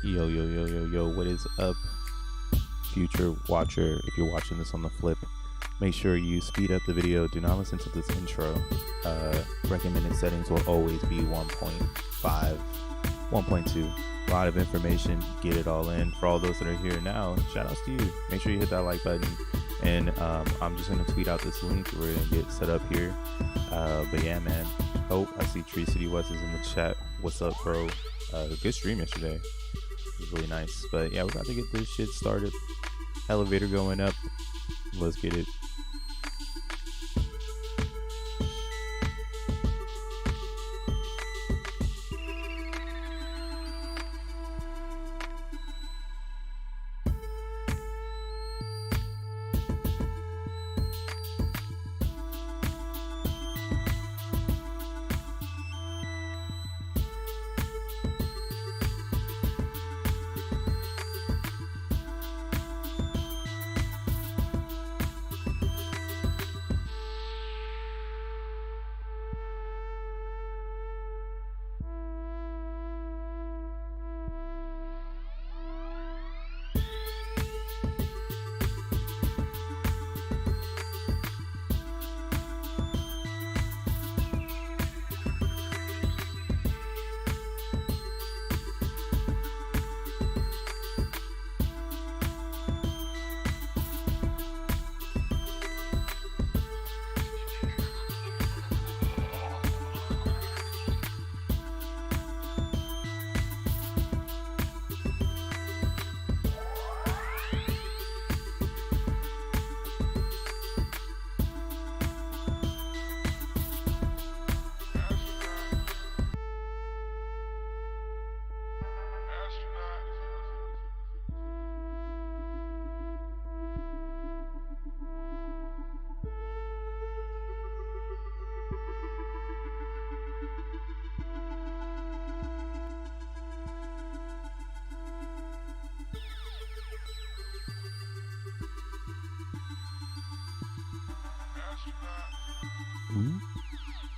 Yo, yo, yo, yo, yo, what is up, future watcher? If you're watching this on the flip, make sure you speed up the video. Do not listen to this intro. Recommended settings will always be 1.5, 1.2. A lot of information, get it all in. For all those that are here now, shout outs to you. Make sure you hit that like button. And I'm just going to tweet out this link. We're going to get set up here. But yeah, man. Oh, I see Tree City West is in the chat. What's up, bro? Good stream yesterday. It was really nice. But yeah, we're about to get this shit started. Elevator going up. Let's get it.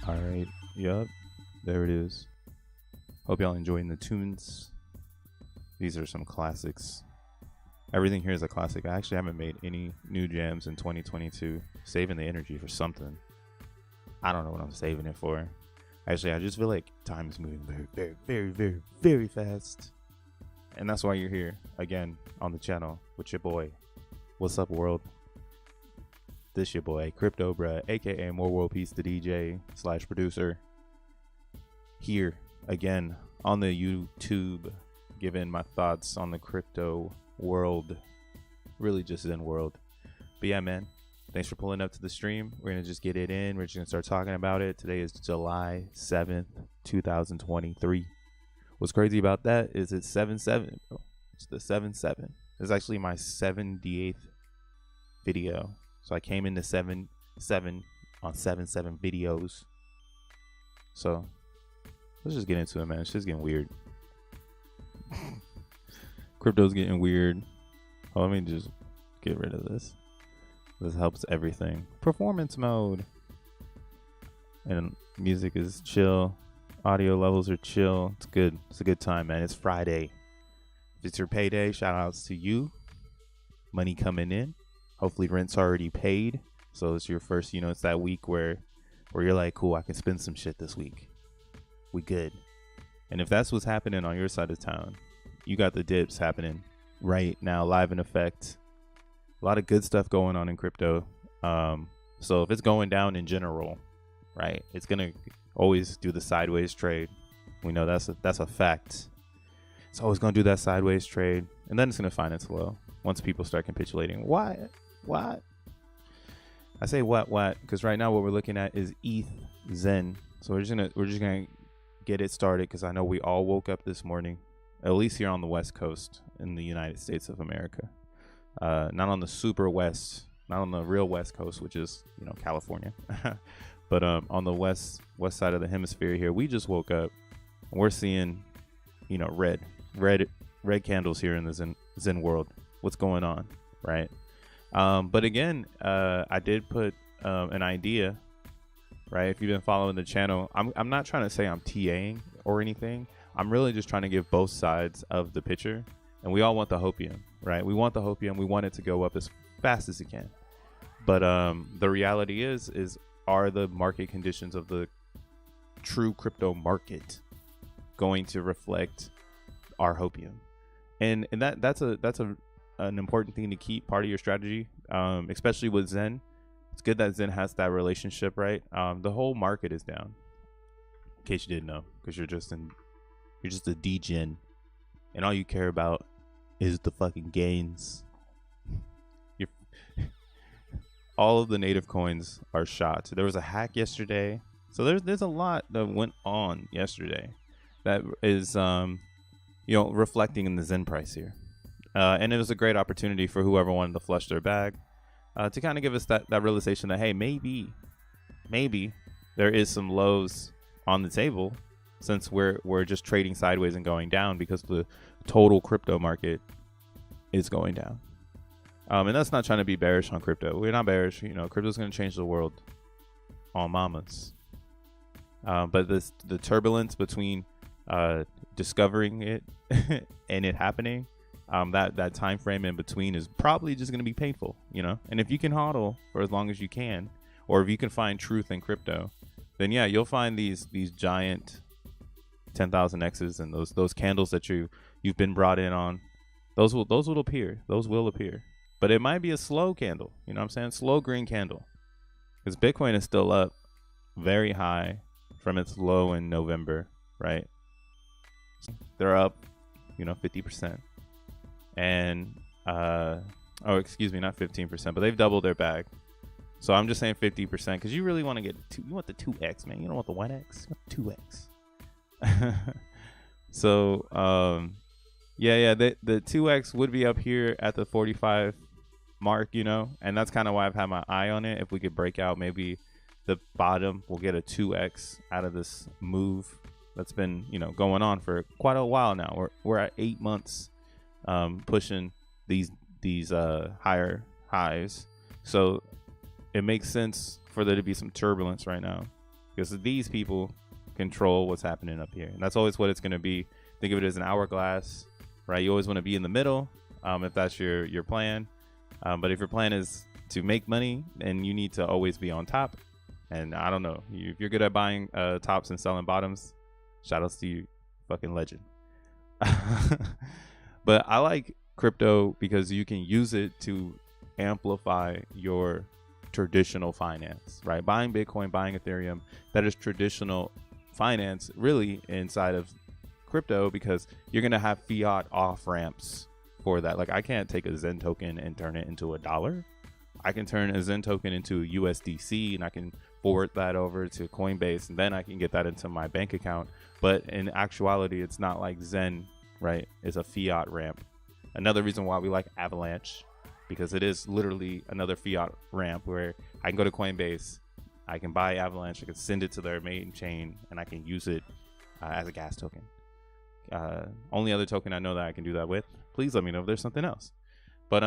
All right, yup, there it is. Hope y'all enjoying the tunes. These are some classics. Everything here is a classic. I actually haven't made any new jams in 2022. Saving the energy for something. I don't know what I'm saving it for. Actually, I just feel like time is moving very, very, very, very, very fast. And that's why you're here again on the channel with your boy. What's up, world? This your boy, Crypto Bruh, aka More World Peace, the DJ / producer. Here again on the YouTube, giving my thoughts on the crypto world, really just in world. But yeah, man, thanks for pulling up to the stream. We're gonna just get it in. We're just gonna start talking about it. Today is July 7th, 2023. What's crazy about that is it's 7/7. It's the 7/7. It's actually my 78th video. So I came into 7/7 on 7/7 videos. So let's just get into it, man. It's just getting weird. Crypto's getting weird. Oh, let me just get rid of this. This helps everything. Performance mode. And music is chill. Audio levels are chill. It's good. It's a good time, man. It's Friday. If it's your payday, shout outs to you. Money coming in. Hopefully rent's already paid. So it's your first, it's that week where you're like, cool, I can spend some shit this week. We good. And if that's what's happening on your side of town, you got the dips happening right now, live in effect. A lot of good stuff going on in crypto. So if it's going down in general, right, it's gonna always do the sideways trade. We know that's a fact. It's always gonna do that sideways trade, and then it's gonna find its low once people start capitulating. Why? What? I say what because right now what we're looking at is ETH Zen. So we're just gonna get it started because I know we all woke up this morning, at least here on the West Coast in the United States of America. Not on the super west, not on the real West Coast, which is California, but on the west side of the hemisphere here, we just woke up and we're seeing red candles here in the Zen world. What's going on, right? But again, I did put an idea, right? If you've been following the channel, I'm not trying to say I'm TAing or anything. I'm really just trying to give both sides of the picture, and we all want the hopium, right? We want the hopium. We want it to go up as fast as it can. But the reality is are the market conditions of the true crypto market going to reflect our hopium? And that's an important thing to keep part of your strategy, especially with Zen. It's good that Zen has that relationship, right? The whole market is down, in case you didn't know, because you're just a degen, and all you care about is the fucking gains. All of the native coins are shot. There was a hack yesterday, so there's a lot that went on yesterday that is reflecting in the Zen price here, and it was a great opportunity for whoever wanted to flush their bag, to kind of give us that realization that, hey, maybe there is some lows on the table, since we're just trading sideways and going down because the total crypto market is going down. And that's not trying to be bearish on crypto. We're not bearish. Crypto's going to change the world on mamas. But the turbulence between discovering it and it happening, that time frame in between is probably just going to be painful, And if you can hodl for as long as you can, or if you can find truth in crypto, then yeah, you'll find these giant 10,000 X's and those candles that you've been brought in on. Those will appear. Those will appear. But it might be a slow candle, slow green candle, because Bitcoin is still up very high from its low in November, right? They're up, 50%, and excuse me, not 15%, but they've doubled their bag. So I'm just saying 50%, because you really want to get you want the 2x, man. You don't want the 1x, you want the 2x. So the 2x would be up here at the 45 mark, and that's kind of why I've had my eye on it. If we could break out maybe the bottom, we'll get a 2x out of this move that's been going on for quite a while now. We're at 8 months pushing these higher highs, so it makes sense for there to be some turbulence right now, because these people control what's happening up here, and that's always what it's going to be. Think of it as an hourglass, right? You always want to be in the middle, if that's your plan. But if your plan is to make money, then you need to always be on top. And I don't know, if you're good at buying tops and selling bottoms, shout outs to you, fucking legend. But I like crypto because you can use it to amplify your traditional finance, right? Buying Bitcoin, buying Ethereum, that is traditional finance really inside of crypto, because you're going to have fiat off ramps for that. Like, I can't take a Zen token and turn it into $1. I can turn a Zen token into USDC, and I can forward that over to Coinbase, and then I can get that into my bank account. But in actuality, it's not like Zen, right? It's a fiat ramp. Another reason why we like Avalanche, because it is literally another fiat ramp where I can go to Coinbase, I can buy Avalanche, I can send it to their main chain, and I can use it as a gas token. Only other token I know that I can do that with. Please let me know if there's something else. But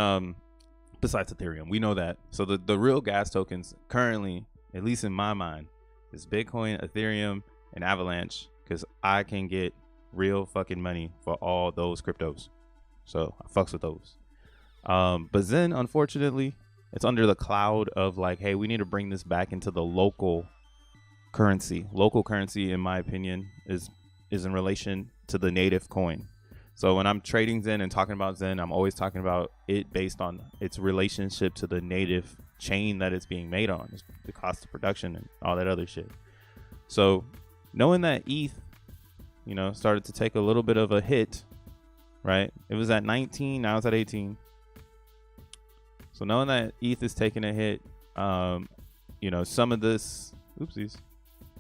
besides Ethereum, we know that. So the real gas tokens currently, at least in my mind, is Bitcoin, Ethereum, and Avalanche, because I can get real fucking money for all those cryptos. So I fucks with those. But Zen, unfortunately, it's under the cloud of like, hey, we need to bring this back into the local currency. Local currency, in my opinion, is in relation to the native coin. So when I'm trading Zen and talking about Zen, I'm always talking about it based on its relationship to the native chain that it's being made on, the cost of production and all that other shit. So knowing that ETH, started to take a little bit of a hit, right? It was at 19, now it's at 18. So knowing that ETH is taking a hit, some of this, oopsies,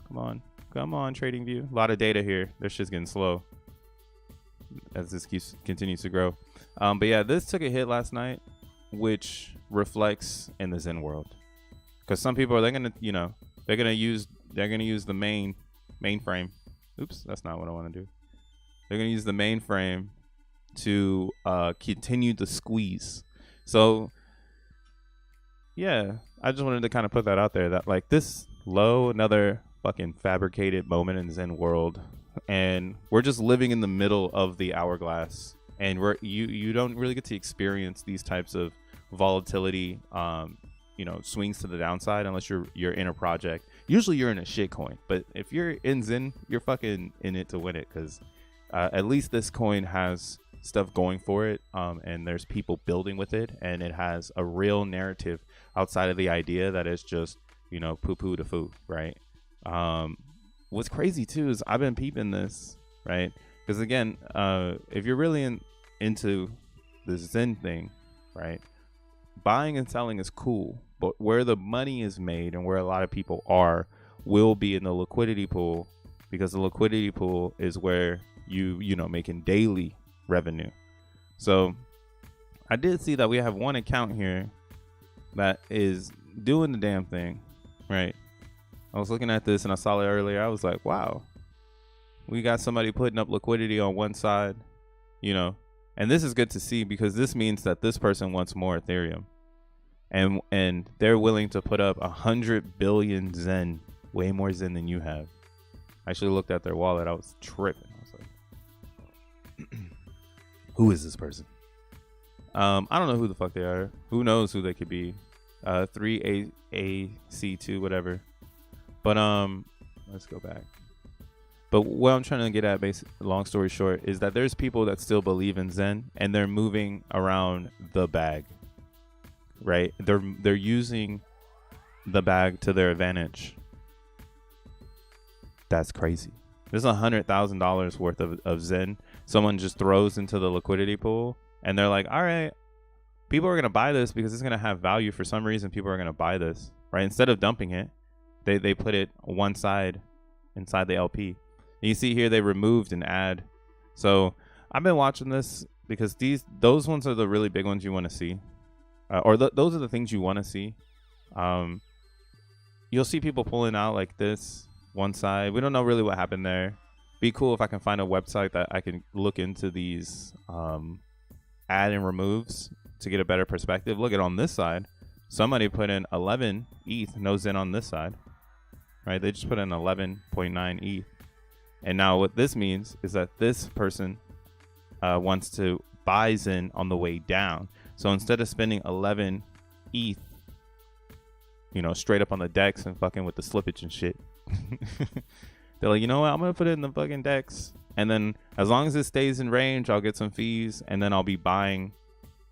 come on, Trading View. A lot of data here. This shit's getting slow as this continues to grow. But yeah, this took a hit last night, which reflects in the Zen world, because some people they're gonna use the mainframe. Oops, that's not what I want to do. They're gonna use the mainframe to continue the squeeze. So yeah, I just wanted to kind of put that out there, that like this low, another fucking fabricated moment in the Zen world. and we're just living in the middle of the hourglass, and you don't really get to experience these types of volatility, swings to the downside, unless you're in a project. Usually you're in a shit coin, but if you're in Zen, you're fucking in it to win it, because at least this coin has stuff going for it, and there's people building with it, and it has a real narrative outside of the idea that it's just poo to foo, right? What's crazy too is I've been peeping this, right? Because again, if you're really into this Zen thing, right, buying and selling is cool, but where the money is made and where a lot of people will be in the liquidity pool, because the liquidity pool is where making daily revenue. So I did see that we have one account here that is doing the damn thing, right? I was looking at this and I saw it earlier. I was like, wow, we got somebody putting up liquidity on one side, and this is good to see, because this means that this person wants more Ethereum, and they're willing to put up 100 billion Zen, way more Zen than you have. I actually looked at their wallet. I was tripping. I was like, who is this person? I don't know who the fuck they are. Who knows who they could be? 3AC2, whatever. But let's go back. But what I'm trying to get at, long story short, is that there's people that still believe in Zen, and they're moving around the bag, right? They're using the bag to their advantage. That's crazy. There's $100,000 worth of Zen someone just throws into the liquidity pool, and they're like, all right, people are going to buy this because it's going to have value. For some reason, people are going to buy this, right? Instead of dumping it, they put it one side inside the LP. And you see here they removed an ad. So I've been watching this because those ones are the really big ones you want to see, those are the things you want to see. You'll see people pulling out like this one side. We don't know really what happened there. Be cool if I can find a website that I can look into these add and removes to get a better perspective. Look at on this side, somebody put in 11 ETH, no Zen on this side, right? They just put in 11.9 ETH. And now what this means is that this person wants to buy Zen on the way down. So instead of spending 11 ETH, straight up on the DEX and fucking with the slippage and shit, they're like, you know what? I'm going to put it in the fucking DEX. And then as long as it stays in range, I'll get some fees. And then I'll be buying,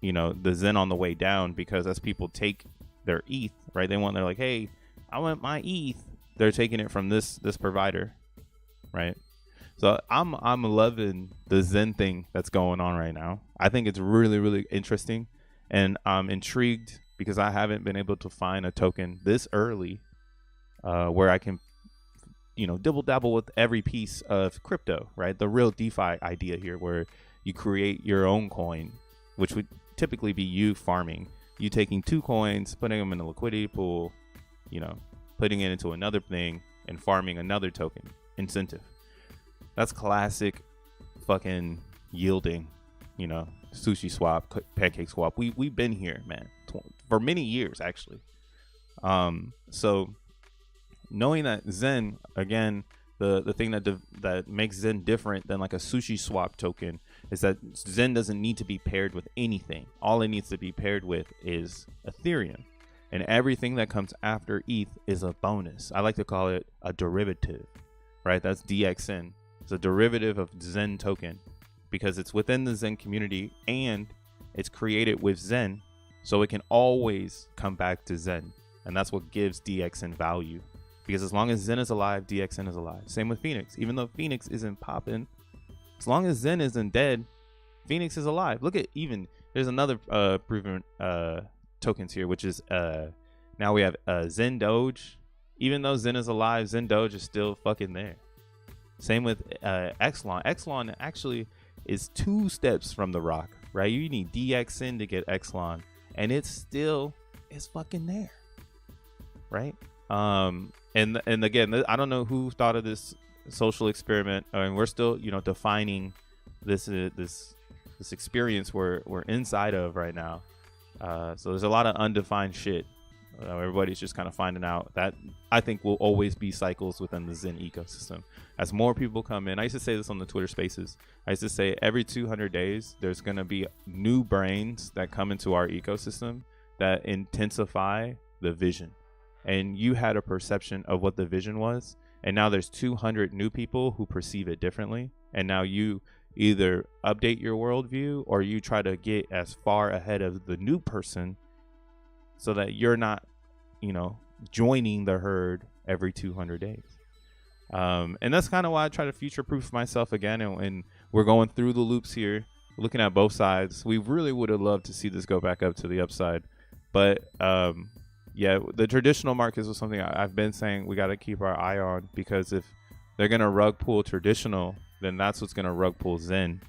the Zen on the way down, because as people take their ETH, right? They're like, hey, I want my ETH. They're taking it from this provider, right? So I'm loving the Zen thing that's going on right now. I think it's really, really interesting. And I'm intrigued because I haven't been able to find a token this early where I can dibble dabble with every piece of crypto, right? The real DeFi idea here, where you create your own coin, which would typically be you farming, you taking 2 coins, putting them in a liquidity pool, putting it into another thing and farming another token incentive. That's classic fucking yielding, sushi swap, pancake swap. We've been here, man, for many years actually. So knowing that Zen, again, the thing that makes Zen different than like a sushi swap token is that Zen doesn't need to be paired with anything. All it needs to be paired with is Ethereum, and everything that comes after ETH is a bonus. I like to call it a derivative, right? That's DXN. It's a derivative of Zen token because it's within the Zen community and it's created with Zen, so it can always come back to Zen, and that's what gives DXN value. Because as long as Zen is alive, DXN is alive. Same with Phoenix. Even though Phoenix isn't popping, as long as Zen isn't dead, Phoenix is alive. Look at there's another proven tokens here, which is now we have Zen Doge. Even though Zen is alive, Zen Doge is still fucking there. Same with Exelon. Exelon actually is 2 steps from the rock, right? You need DXN to get Exelon, and it still is fucking there, right? And again, I don't know who thought of this social experiment. I mean, we're still, defining this experience we're inside of right now. So there's a lot of undefined shit. Everybody's just kind of finding out that I think will always be cycles within the Zen ecosystem. As more people come in, I used to say this on the Twitter Spaces. I used to say every 200 days, there's going to be new brains that come into our ecosystem that intensify the vision. And you had a perception of what the vision was, and now there's 200 new people who perceive it differently. And now you either update your worldview or you try to get as far ahead of the new person so that you're not, joining the herd every 200 days. And that's kind of why I try to future-proof myself again. And we're going through the loops here, looking at both sides. We really would have loved to see this go back up to the upside. But, yeah, the traditional markets was something I've been saying we got to keep our eye on, because if they're going to rug pull traditional, then that's what's going to rug pull Zen.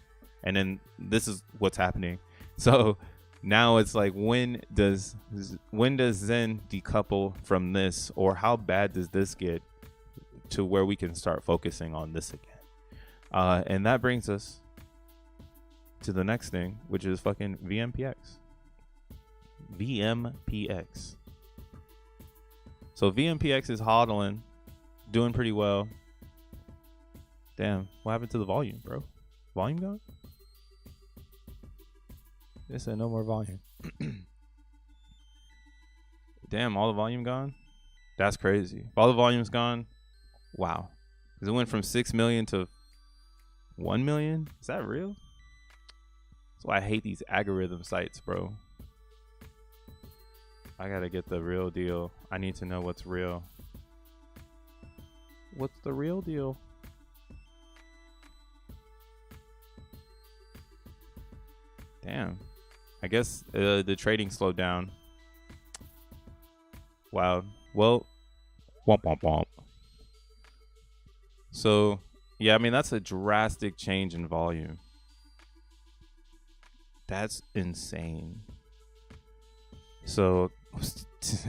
And then this is what's happening. So now it's like, when does Zen decouple from this, or how bad does this get to where we can start focusing on this again? And that brings us to the next thing, which is fucking VMPX. VMPX. So VMPX is hodling, doing pretty well. Damn, what happened to the volume, bro? Volume gone? They said no more volume. Damn, all the volume gone? That's crazy. If all the volume's gone, wow. Because it went from 6 million to 1 million? Is that real? That's why I hate these algorithm sites, bro. I gotta get the real deal. I need to know what's real. What's the real deal? Damn. I guess the trading slowed down. Wow. Well, womp womp womp. So, yeah, I mean, that's a drastic change in volume. That's insane. So,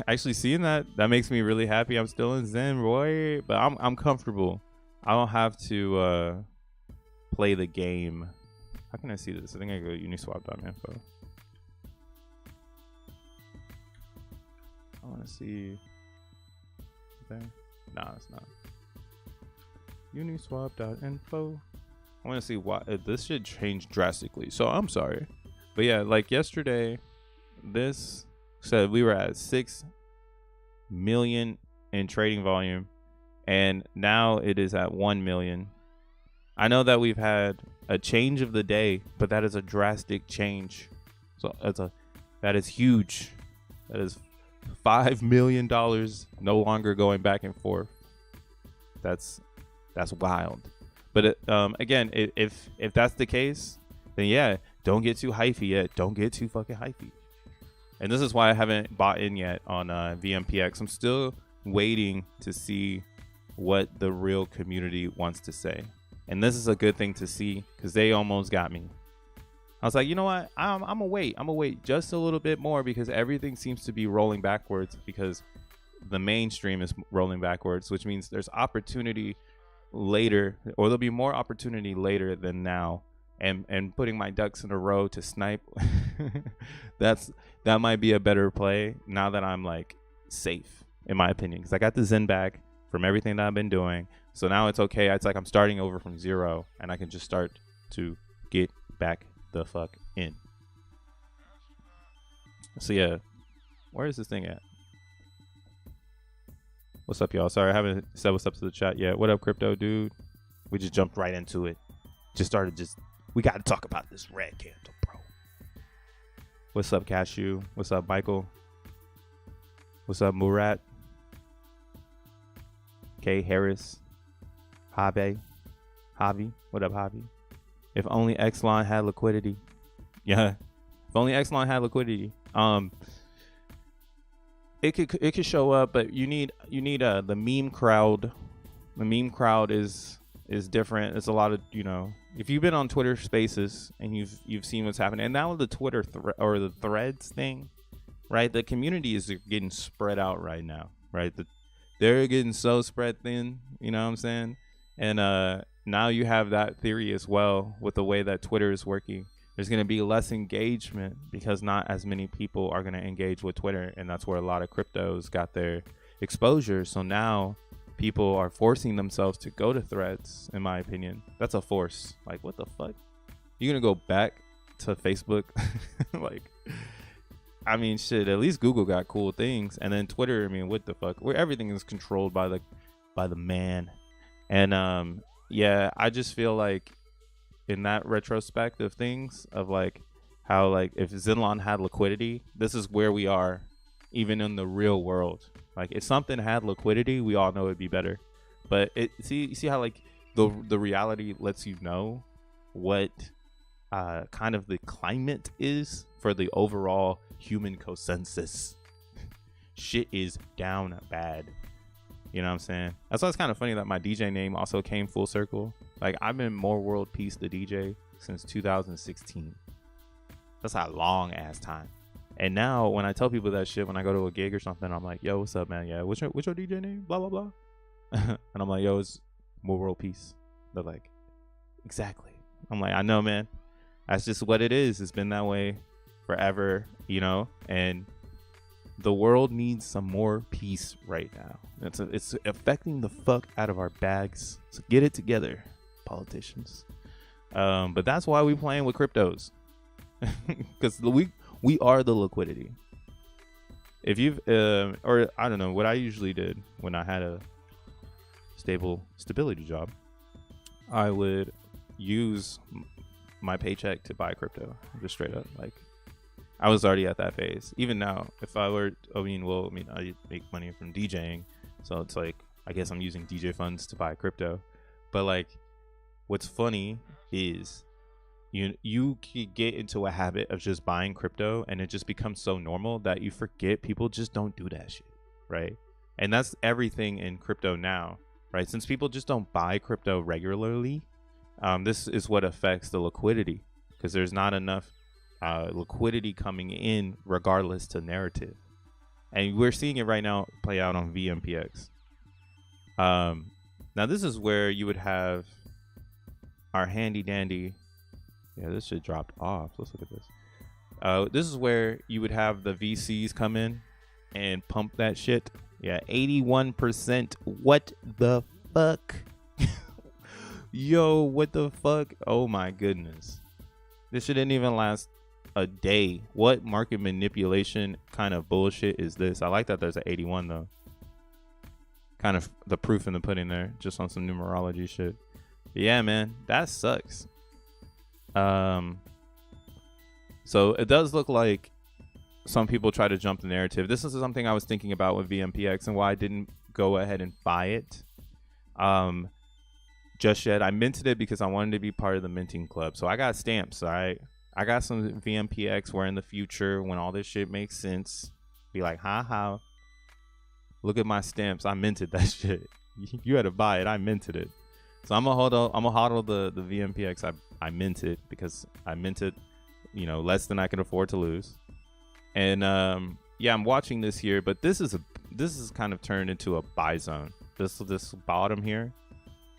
actually seeing that makes me really happy. I'm still in Zen, boy, but I'm comfortable. I don't have to play the game. How can I see this? I think I go uniswap.info. I want to see. There? Nah, it's not. Uniswap.info. I want to see why this should change drastically. So I'm sorry, but yeah, like yesterday, this said we were at 6 million in trading volume, and now it is at 1 million. I know that we've had a change of the day, but that is a drastic change. So that is huge. That is $5 million no longer going back and forth. That's wild. But again, if that's the case, then yeah, don't get too hypey yet. Don't get too fucking hypey. And this is why I haven't bought in yet on VMPX. I'm still waiting to see what the real community wants to say. And this is a good thing to see, because they almost got me. I was like, you know what? I'm gonna wait. I'm gonna wait just a little bit more, because everything seems to be rolling backwards, because the mainstream is rolling backwards, which means there's opportunity later, or there'll be more opportunity later than now. And putting my ducks in a row to snipe, that might be a better play now that I'm like safe, in my opinion, because I got the Zen back from everything that I've been doing. So now it's okay. It's like I'm starting over from zero, and I can just start to get back the fuck in. So yeah, where is this thing at? What's up, y'all? Sorry, I haven't said what's up to the chat yet. What up, crypto dude? We just jumped right into it. We got to talk about this red candle, bro. What's up, Cashew? What's up, Michael? What's up, Murat? K. Harris? Javi? What up, Javi? If only Exelon had liquidity. Yeah. If only Exelon had liquidity. It could show up, but you need the meme crowd. The meme crowd is different. It's a lot of, if you've been on Twitter Spaces and you've seen what's happening, and now the Twitter or the threads thing, right? The community is getting spread out right now, right? They're getting so spread thin, you know what I'm saying? And now you have that theory as well with the way that Twitter is working, There's going to be less engagement because not as many people are going to engage with Twitter. And that's where a lot of cryptos got their exposure. So now people are forcing themselves to go to Threads, in my opinion. That's a force. Like, what the fuck? You're going to go back to Facebook? Like, I mean, shit, at least Google got cool things. And then Twitter, I mean, what the fuck? Where everything is controlled by the man. And yeah, I just feel like in that retrospect of things, of like how, like, if Zenlon had liquidity, this is where we are even in the real world. Like, if something had liquidity, we all know it'd be better. But you see how, like, the reality lets you know what kind of the climate is for the overall human consensus. Shit is down bad. You know what I'm saying? That's why it's kind of funny that my DJ name also came full circle. Like, I've been more world peace the DJ since 2016. That's a long ass time. And now when I tell people that shit, when I go to a gig or something, I'm like, yo, what's up, man? Yeah, what's your DJ name? Blah, blah, blah. And I'm like, yo, it's more world peace. They're like, exactly. I'm like, I know, man. That's just what it is. It's been that way forever, you know? And the world needs some more peace right now. It's affecting the fuck out of our bags. So get it together, politicians. But that's why we playing with cryptos. Because we are the liquidity. If you've or I don't know what I usually did when I had a stability job, I would use my paycheck to buy crypto, just straight up. Like, I was already at that phase. Even now, if I were, I make money from DJing, so it's like, I guess I'm using DJ funds to buy crypto. But like, what's funny is you can get into a habit of just buying crypto, and it just becomes so normal that you forget people just don't do that shit, right? And that's everything in crypto now, right? Since people just don't buy crypto regularly, this is what affects the liquidity, because there's not enough liquidity coming in regardless to narrative. And we're seeing it right now play out on VMPX. Now this is where you would have our handy dandy. Yeah, this shit dropped off. Let's look at this. This is where you would have the VCs come in and pump that shit. Yeah, 81%. What the fuck? Yo, what the fuck? Oh my goodness. This shit didn't even last a day. What market manipulation kind of bullshit is this? I like that there's an 81 though. Kind of the proof in the pudding there, just on some numerology shit. But yeah, man, that sucks. So it does look like some people try to jump the narrative. This is something I was thinking about with VMPX and why I didn't go ahead and buy it just yet. I minted it because I wanted to be part of the minting club. So I got stamps. I got some VMPX where in the future, when all this shit makes sense, be like, ha, look at my stamps. I minted that shit. You had to buy it. I minted it. So I'm gonna hodl the VMPX. I minted because I minted, you know, less than I can afford to lose. And yeah, I'm watching this here, but this is kind of turned into a buy zone. This bottom here.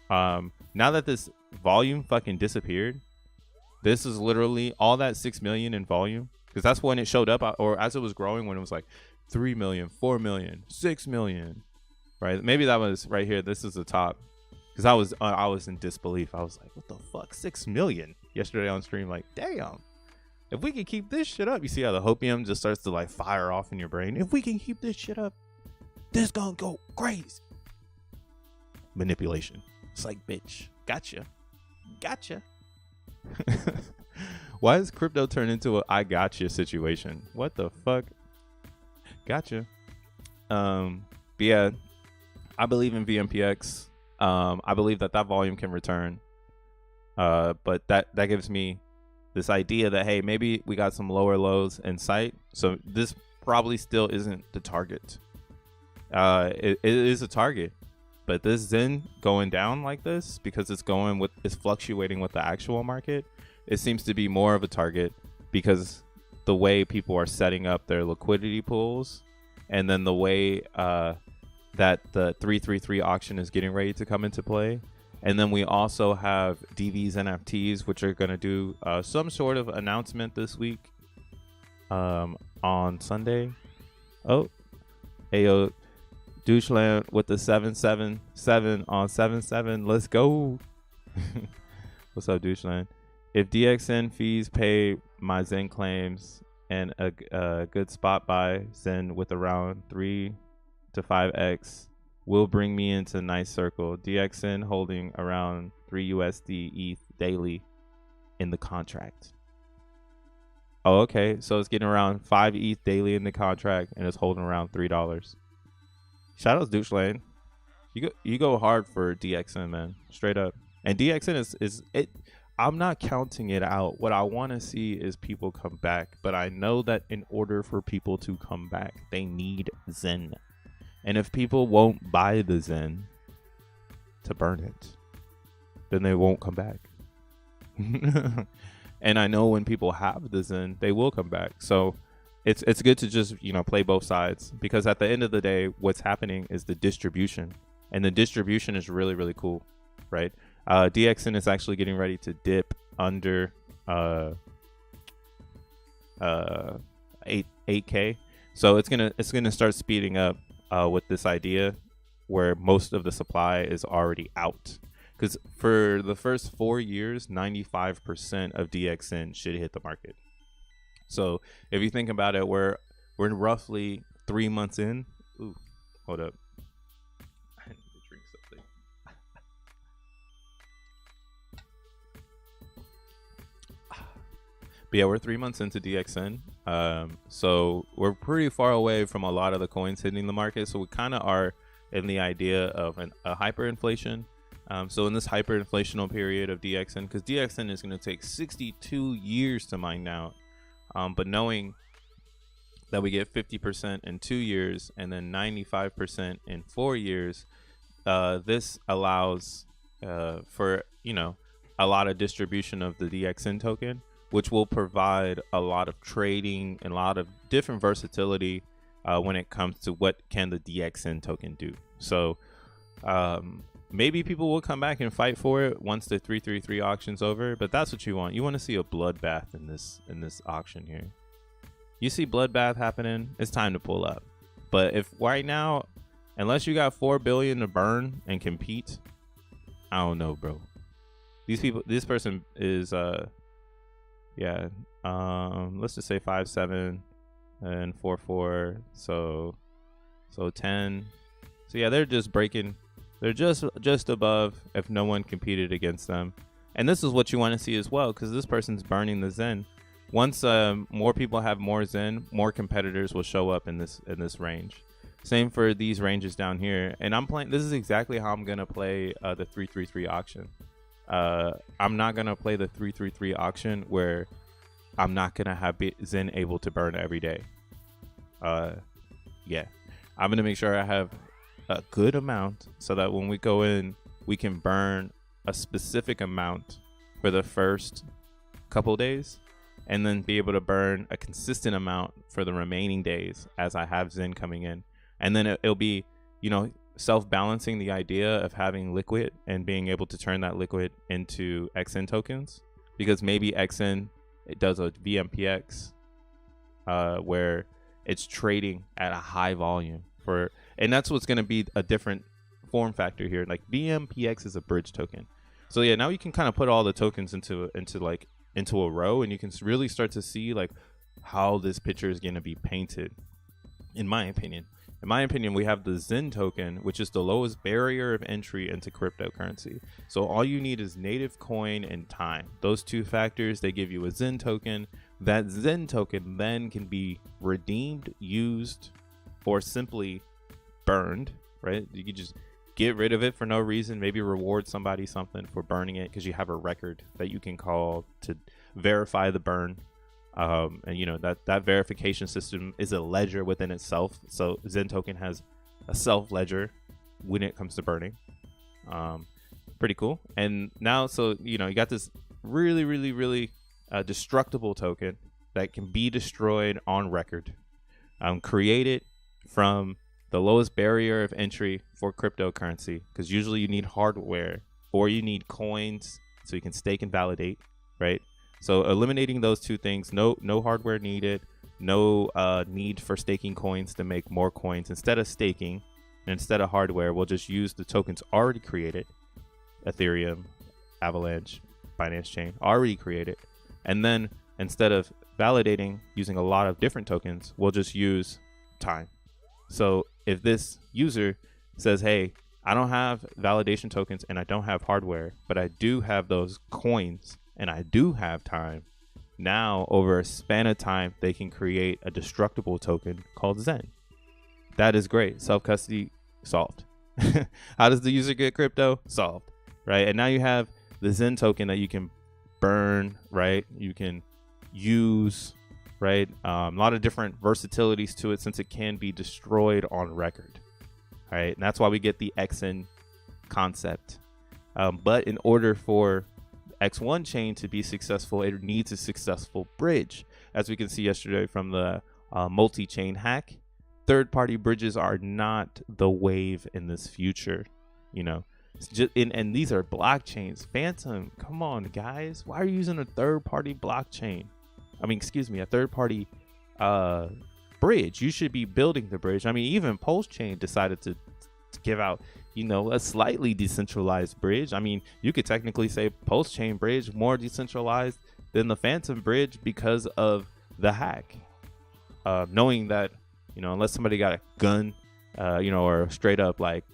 Now that this volume fucking disappeared, this is literally all that 6 million in volume, because that's when it showed up, or as it was growing, when it was like 3 million, 4 million, 6 million, right? Maybe that was right here. This is the top, because I was in disbelief. I was like, what the fuck, 6 million yesterday on stream? Like, damn, if we can keep this shit up, you see how the hopium just starts to like fire off in your brain. If we can keep this shit up, this gonna go crazy. Manipulation. It's like, bitch, gotcha. Why is crypto turned into a I gotcha situation? What the fuck? Gotcha. But yeah, I believe in VMPX. I believe that volume can return. But that gives me this idea that, hey, maybe we got some lower lows in sight. So this probably still isn't the target. It is a target. But this Zen going down like this, because it's fluctuating with the actual market, it seems to be more of a target, because the way people are setting up their liquidity pools, and then the way that the 333 auction is getting ready to come into play, And then we also have DV's NFTs, which are going to do some sort of announcement this week on Sunday. Oh, Ayo, Doucheland with the 777 on 77. Let's go. What's up, Doucheland? If DXN fees pay my Zen claims and a good spot buy Zen with around 3 to 5x will bring me into a nice circle. DXN holding around 3 USD ETH daily in the contract. Oh, okay. So it's getting around 5 ETH daily in the contract and it's holding around $3. Shout out to Doucheland. You go hard for DXN, man. Straight up. And DXN is it. I'm not counting it out. What I want to see is people come back. But I know that in order for people to come back, they need Zen. And if people won't buy the Zen to burn it, then they won't come back. And I know when people have the Zen, they will come back. So it's good to just, play both sides, because at the end of the day, what's happening is the distribution, and the distribution is really, really cool, right? DXN is actually getting ready to dip under 8K. So it's gonna start speeding up with this idea where most of the supply is already out. Because for the first 4 years, 95% of DXN should hit the market. So if you think about it, we're roughly 3 months in. Ooh, hold up. I need to drink something. But yeah, we're 3 months into DXN. So we're pretty far away from a lot of the coins hitting the market. So we kind of are in the idea of a hyperinflation. So in this hyperinflational period of DXN, because DXN is going to take 62 years to mine out, but knowing that we get 50% in 2 years and then 95% in 4 years, this allows for a lot of distribution of the DXN token, which will provide a lot of trading and a lot of different versatility when it comes to what can the DXN token do. So maybe people will come back and fight for it once the 333 auction's over, but that's what you want. You want to see a bloodbath in this auction here. You see bloodbath happening, it's time to pull up. But if right now, unless you got 4 billion to burn and compete, I don't know, bro. This person is let's just say 5.7 and 4.4, so 10. So yeah, they're just breaking. They're just above if no one competed against them. And this is what you want to see as well, because this person's burning the Zen. Once more people have more Zen, more competitors will show up in this range. Same for these ranges down here. And I'm playing. This is exactly how I'm gonna play the 333 auction. I'm not gonna play the 333 auction where I'm not gonna have Zen able to burn every day. Yeah, I'm gonna make sure I have a good amount so that when we go in, we can burn a specific amount for the first couple days, and then be able to burn a consistent amount for the remaining days as I have Zen coming in. And then it'll be, self-balancing the idea of having liquid and being able to turn that liquid into XN tokens, because maybe XN, it does a VMPX where it's trading at a high volume and that's what's going to be a different form factor here. Like VMPX is a bridge token. So yeah, now you can kind of put all the tokens into a row, and you can really start to see like how this picture is going to be painted. In my opinion, we have the Zen token, which is the lowest barrier of entry into cryptocurrency. So all you need is native coin and time. Those two factors, they give you a Zen token. That Zen token then can be redeemed, used, or simply burned, right? You could just get rid of it for no reason, maybe reward somebody something for burning it because you have a record that you can call to verify the burn. And that verification system is a ledger within itself. So Zen token has a self ledger when it comes to burning. Pretty cool. And now, so you got this really, really, really destructible token that can be destroyed on record, created from the lowest barrier of entry for cryptocurrency, because usually you need hardware or you need coins so you can stake and validate, right? So eliminating those two things, no hardware needed, no need for staking coins to make more coins. Instead of staking, and instead of hardware, we'll just use the tokens already created, Ethereum, Avalanche, Binance Chain, already created. And then instead of validating using a lot of different tokens, we'll just use time. So if this user says, hey, I don't have validation tokens and I don't have hardware, but I do have those coins and I do have time, now over a span of time, they can create a destructible token called XEN. That is great. Self-custody solved. How does the user get crypto? Solved, right? And now you have the XEN token that you can burn, right? You can use, right? A lot of different versatilities to it since it can be destroyed on record, right? And that's why we get the XN concept. But in order for X1 chain to be successful, it needs a successful bridge. As we can see yesterday from the multi-chain hack, third-party bridges are not the wave in this future, you know. It's just, and these are blockchains. Phantom, come on, guys. Why are you using a third-party blockchain? I mean, excuse me, a third-party bridge. You should be building the bridge. I mean, even Pulse-Chain decided to give out, you know, a slightly decentralized bridge. I mean, you could technically say Pulse-Chain bridge more decentralized than the Phantom bridge because of the hack. Knowing that, you know, unless somebody got a gun, you know, or straight up like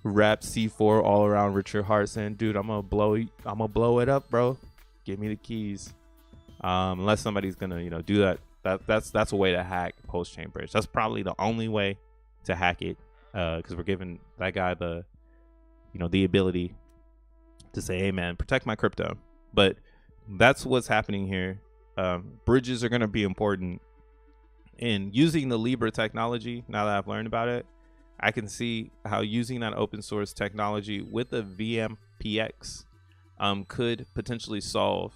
rap C4 all around Richard Hart saying, dude, I'm gonna blow it up, bro. Give me the keys. Unless somebody's gonna, you know, do that. That's a way to hack Pulse-Chain bridge. That's probably the only way to hack it. Because we're giving that guy the, you know, the ability to say, hey man, protect my crypto. But that's what's happening here. Bridges are going to be important. In using the Libra technology, now that I've learned about it, I can see how using that open source technology with a VMPX could potentially solve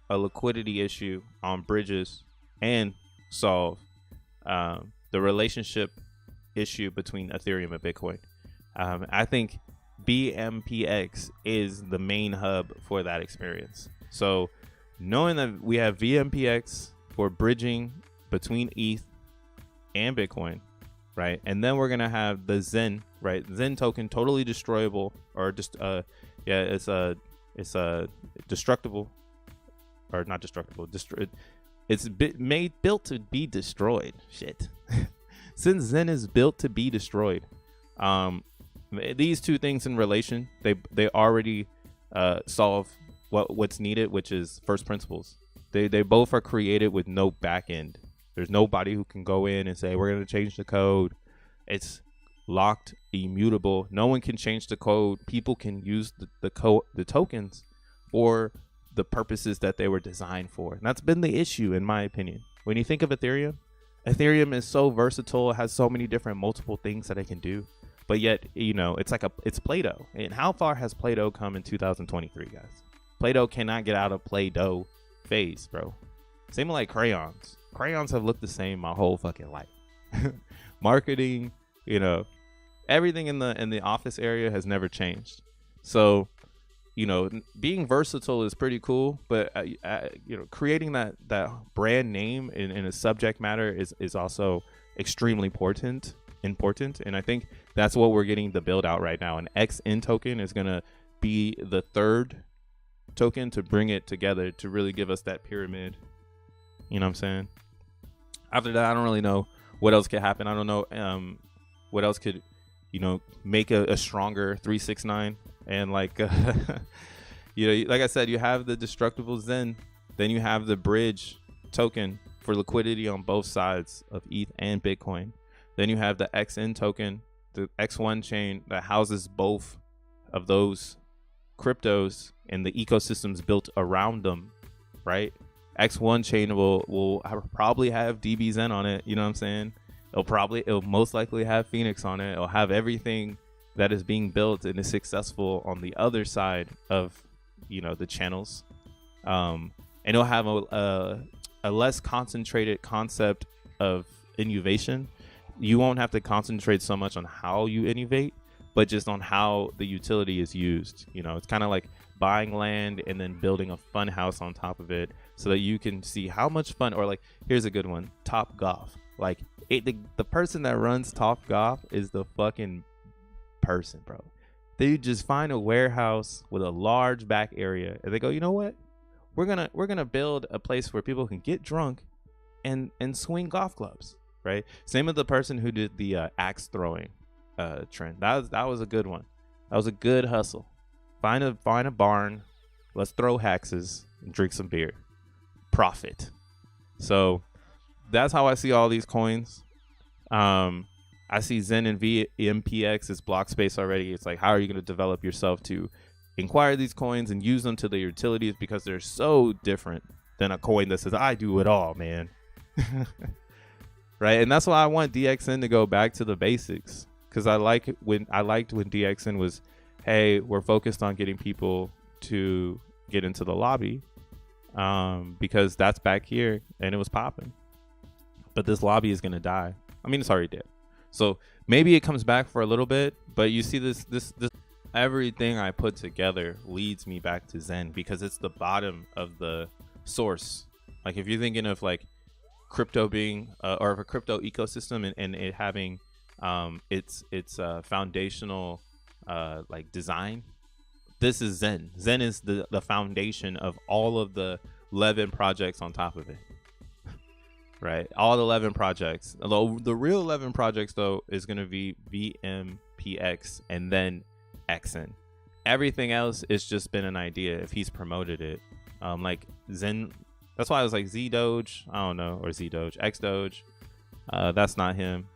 a liquidity issue on bridges and solve the relationship issue between Ethereum and Bitcoin. I think BMPX is the main hub for that experience. So knowing that we have VMPX for bridging between ETH and Bitcoin, right? And then we're gonna have the XEN, right? XEN token, totally destroyable, or just it's a destructible, or not destructible. It's built to be destroyed. Shit. Since XEN is built to be destroyed, these two things in relation, they already solve what's needed, which is first principles. They both are created with no back end. There's nobody who can go in and say we're going to change the code. It's locked, immutable. No one can change the code. People can use the tokens for the purposes that they were designed for. And that's been the issue, in my opinion. When you think of Ethereum is so versatile. It has so many different multiple things that it can do. But yet, you know, it's Play-Doh. And how far has Play-Doh come in 2023, guys? Play-Doh cannot get out of Play-Doh phase, bro. Same like crayons. Crayons have looked the same my whole fucking life. Marketing, you know, everything in the office area has never changed. So, you know, being versatile is pretty cool, but you know, creating that brand name in a subject matter is also extremely important. And I think that's what we're getting the build out right now. An XN token is gonna be the third token to bring it together to really give us that pyramid. You know what I'm saying? After that, I don't really know what else could happen. I don't know what else could, you know, make a stronger 369. And like, you know, like I said, you have the destructible XEN, then you have the bridge token for liquidity on both sides of ETH and Bitcoin. Then you have the XN token, the X1 chain that houses both of those cryptos and the ecosystems built around them, right? X1 chain will probably have DBZen on it. You know what I'm saying? It'll most likely have Phoenix on it. It'll have everything that is being built and is successful on the other side of, you know, the channels. And it'll have a less concentrated concept of innovation. You won't have to concentrate so much on how you innovate, but just on how the utility is used. You know, it's kind of like buying land and then building a fun house on top of it so that you can see how much fun. Or like, here's a good one, Top Golf. Like the person that runs Top Golf is the fucking person, bro. They just find a warehouse with a large back area and they go, you know what, we're gonna build a place where people can get drunk and swing golf clubs, right? Same with the person who did the axe throwing trend. That was a good one. That was a good hustle. Find a barn, let's throw axes and drink some beer, profit. So that's how I see all these coins. I see Zen and VMPX as block space already. It's like, how are you going to develop yourself to acquire these coins and use them to their utilities, because they're so different than a coin that says I do it all, man. Right? And that's why I want DXN to go back to the basics, because I liked when DXN was, hey, we're focused on getting people to get into the lobby, because that's back here and it was popping. But this lobby is going to die. I mean, it's already dead. So maybe it comes back for a little bit, but you see this everything I put together leads me back to Zen, because it's the bottom of the source. Like if you're thinking of like crypto being or of a crypto ecosystem and it having its foundational like design, this is Zen. Zen is the foundation of all of the 11 projects on top of it. Right, all the 11 projects. Although the real 11 projects though is going to be VMPX and then XN. Everything else is just been an idea if he's promoted it. Like Zen, that's why I was like Z Doge, I don't know, or Z Doge, X Doge. That's not him.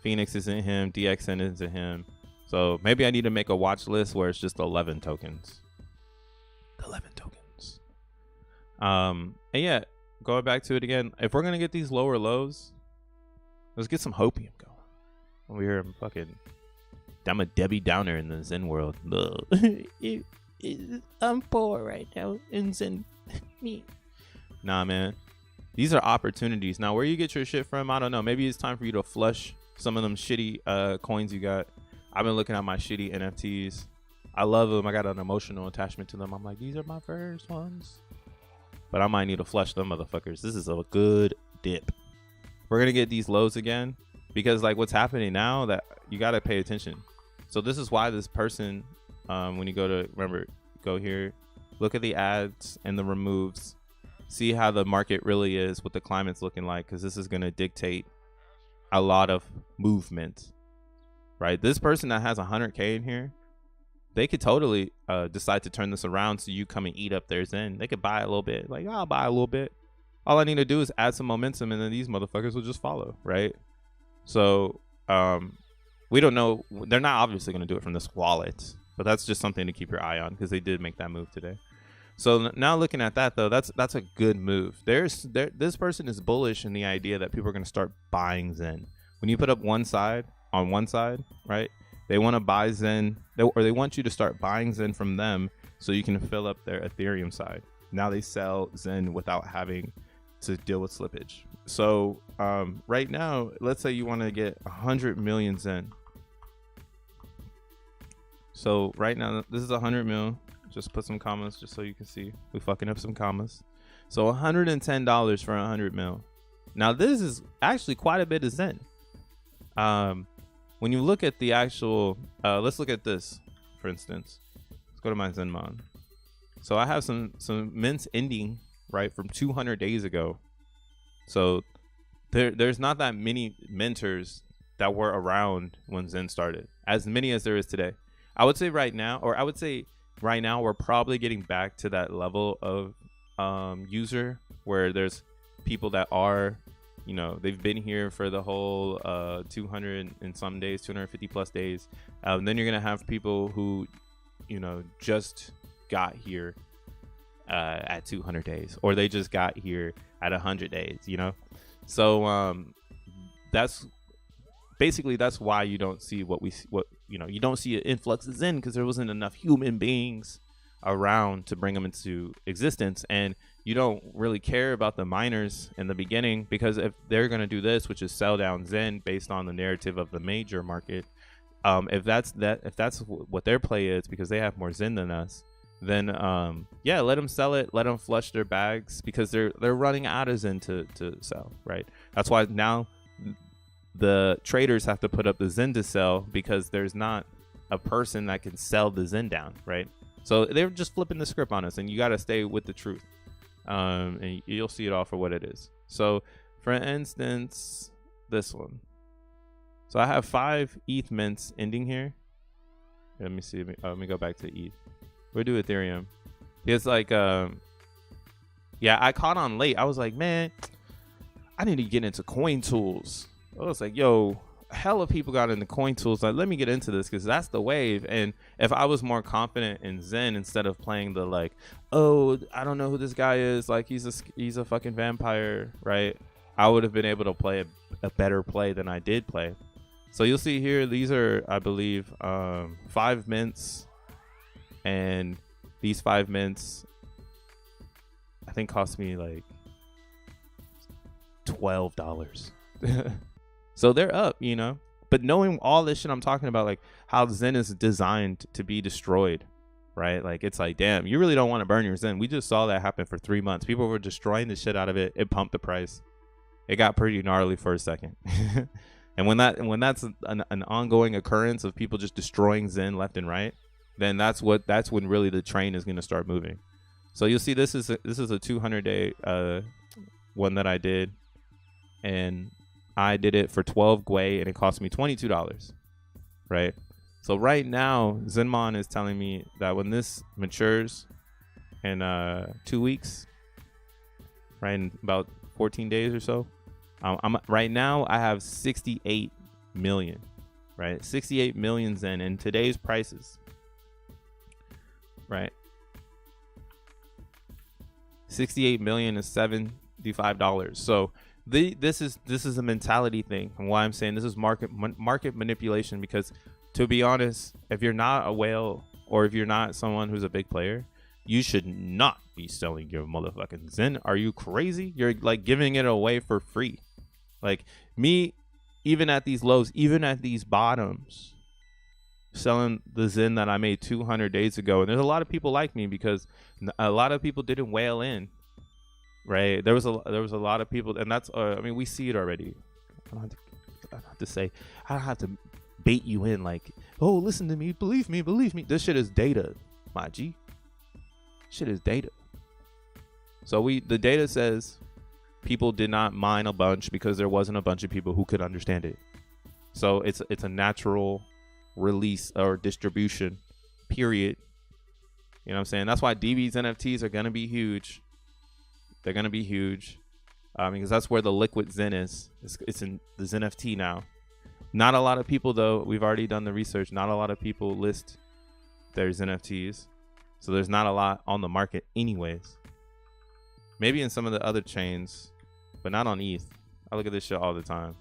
Phoenix isn't him. DXN isn't him. So maybe I need to make a watch list where it's just 11 tokens. 11 tokens. And yeah. Going back to it again, if we're gonna get these lower lows, let's get some hopium going. Over here, I'm a Debbie Downer in the Zen world. I'm poor right now in Zen. Nah, man, these are opportunities. Now, where you get your shit from, I don't know. Maybe it's time for you to flush some of them shitty coins you got. I've been looking at my shitty NFTs. I love them. I got an emotional attachment to them. I'm like, these are my first ones. But I might need to flush them motherfuckers. This is a good dip. We're going to get these lows again, because like what's happening now, that you got to pay attention. So this is why this person, when you go here, look at the ads and the removes, see how the market really is, what the climate's looking like, because this is going to dictate a lot of movement, right? This person that has 100K in here, they could totally decide to turn this around so you come and eat up their Zen. They could buy a little bit. Like, I'll buy a little bit. All I need to do is add some momentum, and then these motherfuckers will just follow, right? So we don't know. They're not obviously going to do it from this wallet, but that's just something to keep your eye on, because they did make that move today. So now looking at that, though, that's a good move. This person is bullish in the idea that people are going to start buying Zen. When you put up one side, right? They want to buy Zen, or they want you to start buying Zen from them so you can fill up their Ethereum side. Now they sell Zen without having to deal with slippage. So right now, let's say you want to get 100 million Zen. So right now, this is 100 mil. Just put some commas just so you can see. We fucking up some commas. So $110 for 100 mil. Now this is actually quite a bit of Zen. When you look at the actual, let's look at this, for instance. Let's go to my Zenmon. So I have some mints ending, right, from 200 days ago. So there's not that many mentors that were around when Zen started, as many as there is today. I would say right now we're probably getting back to that level of user where there's people that are, you know, they've been here for the whole 200 and some days, 250 plus days. Then you're going to have people who, you know, just got here at 200 days, or they just got here at 100 days, you know? So that's why you don't see you don't see an influx of Zen, because there wasn't enough human beings around to bring them into existence. And you don't really care about the miners in the beginning, because if they're going to do this, which is sell down Zen based on the narrative of the major market, If that's what their play is, because they have more Zen than us, then yeah, let them sell it. Let them flush their bags, because they're running out of Zen to sell, right? That's why now the traders have to put up the Zen to sell, because there's not a person that can sell the Zen down, right? So they're just flipping the script on us, and you got to stay with the truth. And you'll see it all for what it is. So for instance, this one. So I have 5 ETH mints ending here. Let me see. Let me go back to ETH. We'll do Ethereum. It's like, yeah, I caught on late. I was like, man, I need to get into coin tools. I was like, yo, hella people got into coin tools. Like, let me get into this, because that's the wave. And if I was more confident in Zen, instead of playing the like, oh, I don't know who this guy is, like he's a fucking vampire, right? I would have been able to play a better play than I did play. So you'll see here, these are, I believe, 5 mints, and these 5 mints, I think, cost me like $12. So they're up, you know. But knowing all this shit I'm talking about, like how Zen is designed to be destroyed, right? Like, it's like, damn, you really don't want to burn your Zen. We just saw that happen for 3 months. People were destroying the shit out of it. It pumped the price. It got pretty gnarly for a second. And when that's an ongoing occurrence of people just destroying Zen left and right, then that's when really the train is going to start moving. So you'll see this is a 200-day one that I did, and I did it for 12 Gwei, and it cost me $22, right? So right now, Zenmon is telling me that when this matures in 2 weeks, right, in about 14 days or so, right now I have 68 million, right? 68 million Zen in today's prices, right? 68 million is $75. So this is a mentality thing, and why I'm saying this is market manipulation, because to be honest, if you're not a whale, or if you're not someone who's a big player, you should not be selling your motherfucking Zen. Are you crazy? You're like giving it away for free. Like me, even at these lows, even at these bottoms, selling the Zen that I made 200 days ago. And there's a lot of people like me, because a lot of people didn't whale in, right? There was a lot of people, and that's I mean, we see it already. I don't have to say, I don't have to bait you in like, oh, listen to me, believe me. This shit is data, my G. Shit is data. So the data says people did not mine a bunch because there wasn't a bunch of people who could understand it. So it's a natural release or distribution, period. You know what I'm saying? That's why DB's NFTs are gonna be huge. They're gonna be huge, because that's where the liquid Zen is. It's in the XeNFT now. Not a lot of people, though. We've already done the research. Not a lot of people list their XeNFTs, so there's not a lot on the market, anyways. Maybe in some of the other chains, but not on ETH. I look at this shit all the time.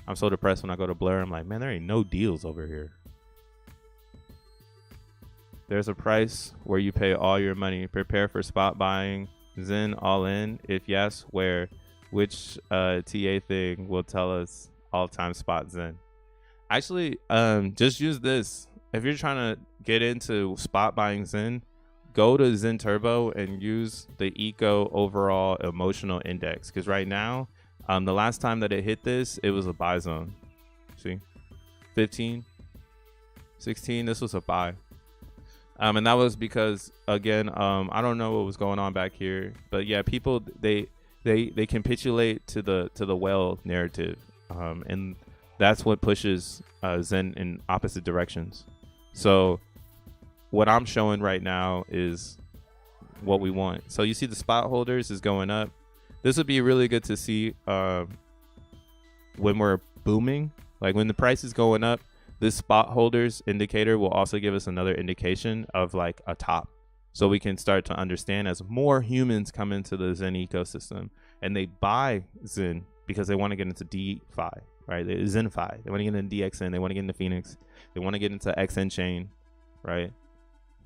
I'm so depressed when I go to Blur. I'm like, man, there ain't no deals over here. There's a price where you pay all your money. Prepare for spot buying. Zen all in. If yes, where? Which TA thing will tell us all-time spot Zen? Actually, just use this. If you're trying to get into spot buying Zen, go to Zen Turbo and use the Eco Overall Emotional Index. Because right now, the last time that it hit this, it was a buy zone. See? 15, 16, this was a buy. And that was because, again, I don't know what was going on back here. But yeah, people, they capitulate to the whale narrative. And that's what pushes Zen in opposite directions. So what I'm showing right now is what we want. So you see the spot holders is going up. This would be really good to see when we're booming, like when the price is going up. This spot holders indicator will also give us another indication of like a top, so we can start to understand as more humans come into the Zen ecosystem and they buy Zen because they want to get into DeFi, right? ZenFi. They want to get into DXN. They want to get into Phoenix. They want to get into XN chain, right?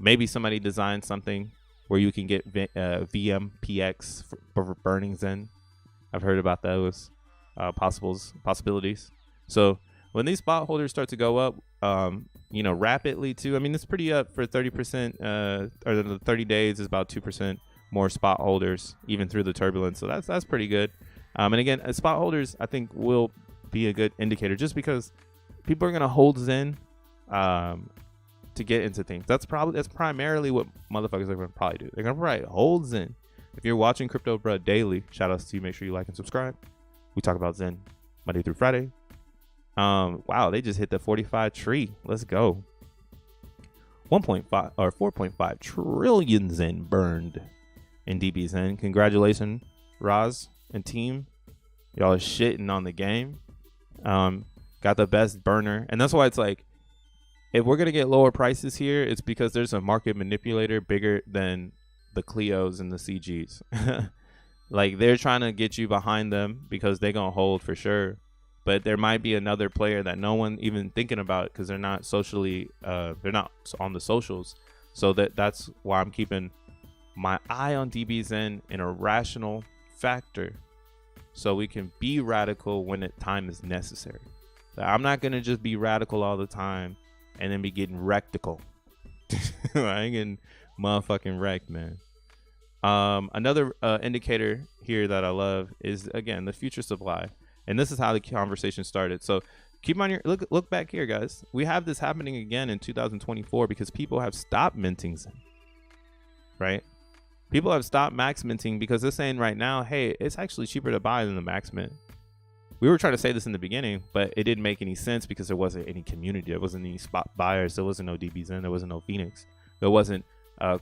Maybe somebody designed something where you can get VMPX for burning Zen. I've heard about those possibilities. So when these spot holders start to go up, you know, rapidly too. I mean, it's pretty up for 30%, or the 30 days is about 2% more spot holders even through the turbulence. So that's pretty good. And again, spot holders I think will be a good indicator just because people are gonna hold Zen to get into things. That's primarily what motherfuckers are gonna probably do. They're gonna probably hold Zen. If you're watching Crypto Bruh daily, shout outs to you. Make sure you like and subscribe. We talk about Zen Monday through Friday. Wow, they just hit the 45 tree. Let's go. 1.5 or 4.5 trillion Zen burned in DB Zen. Congratulations, Roz and team. Y'all are shitting on the game. Got the best burner. And that's why it's like, if we're going to get lower prices here, it's because there's a market manipulator bigger than the Clios and the CGs. Like, they're trying to get you behind them because they're going to hold for sure. But there might be another player that no one even thinking about because they're not socially, they're not on the socials. So that's why I'm keeping my eye on DB Zen in a rational factor, so we can be radical when time is necessary. I'm not gonna just be radical all the time and then be getting rectical. I ain't getting motherfucking wrecked, man. Another indicator here that I love is, again, the future supply. And this is how the conversation started. So keep on your look back here, guys. We have this happening again in 2024 because people have stopped minting Zen, right? People have stopped max minting because they're saying right now, hey, it's actually cheaper to buy than the max mint. We were trying to say this in the beginning, but it didn't make any sense because there wasn't any community. There wasn't any spot buyers. There wasn't no DB Zen. There wasn't no Phoenix. There wasn't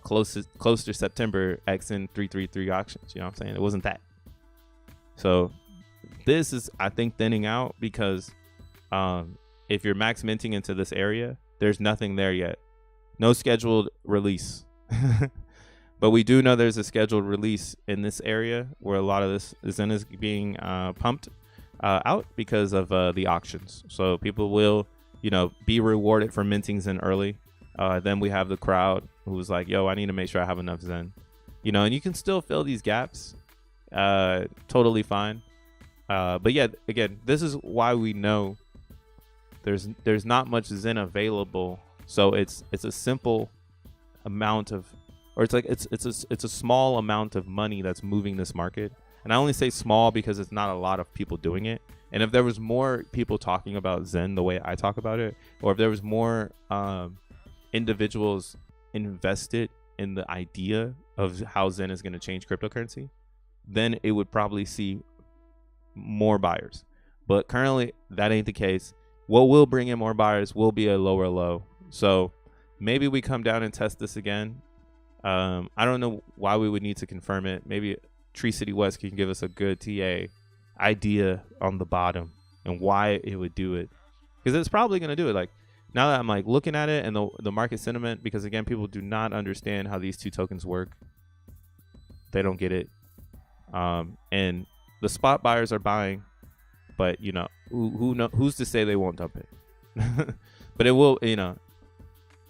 close to September XN 333 auctions. You know what I'm saying? It wasn't that. So this is, I think, thinning out because if you're max minting into this area, there's nothing there yet. No scheduled release. But we do know there's a scheduled release in this area where a lot of this Zen is being pumped out because of the auctions. So people will, you know, be rewarded for minting Zen early. Then we have the crowd who's like, yo, I need to make sure I have enough Zen. You know, and you can still fill these gaps. Totally fine. But yeah, again, this is why we know there's not much Zen available. So it's a simple amount of, or it's like it's a small amount of money that's moving this market. And I only say small because it's not a lot of people doing it. And if there was more people talking about Zen the way I talk about it, or if there was more individuals invested in the idea of how Zen is going to change cryptocurrency, then it would probably see more buyers. But currently that ain't the case. What will bring in more buyers will be a lower low. So maybe we come down and test this again. I don't know why we would need to confirm it. Maybe Tree City West can give us a good TA idea on the bottom and why it would do it, because it's probably going to do it. Like, now that I'm like looking at it and the market sentiment, because again, people do not understand how these two tokens work. They don't get it. And the spot buyers are buying, but you know, who's to say they won't dump it? But it will, you know,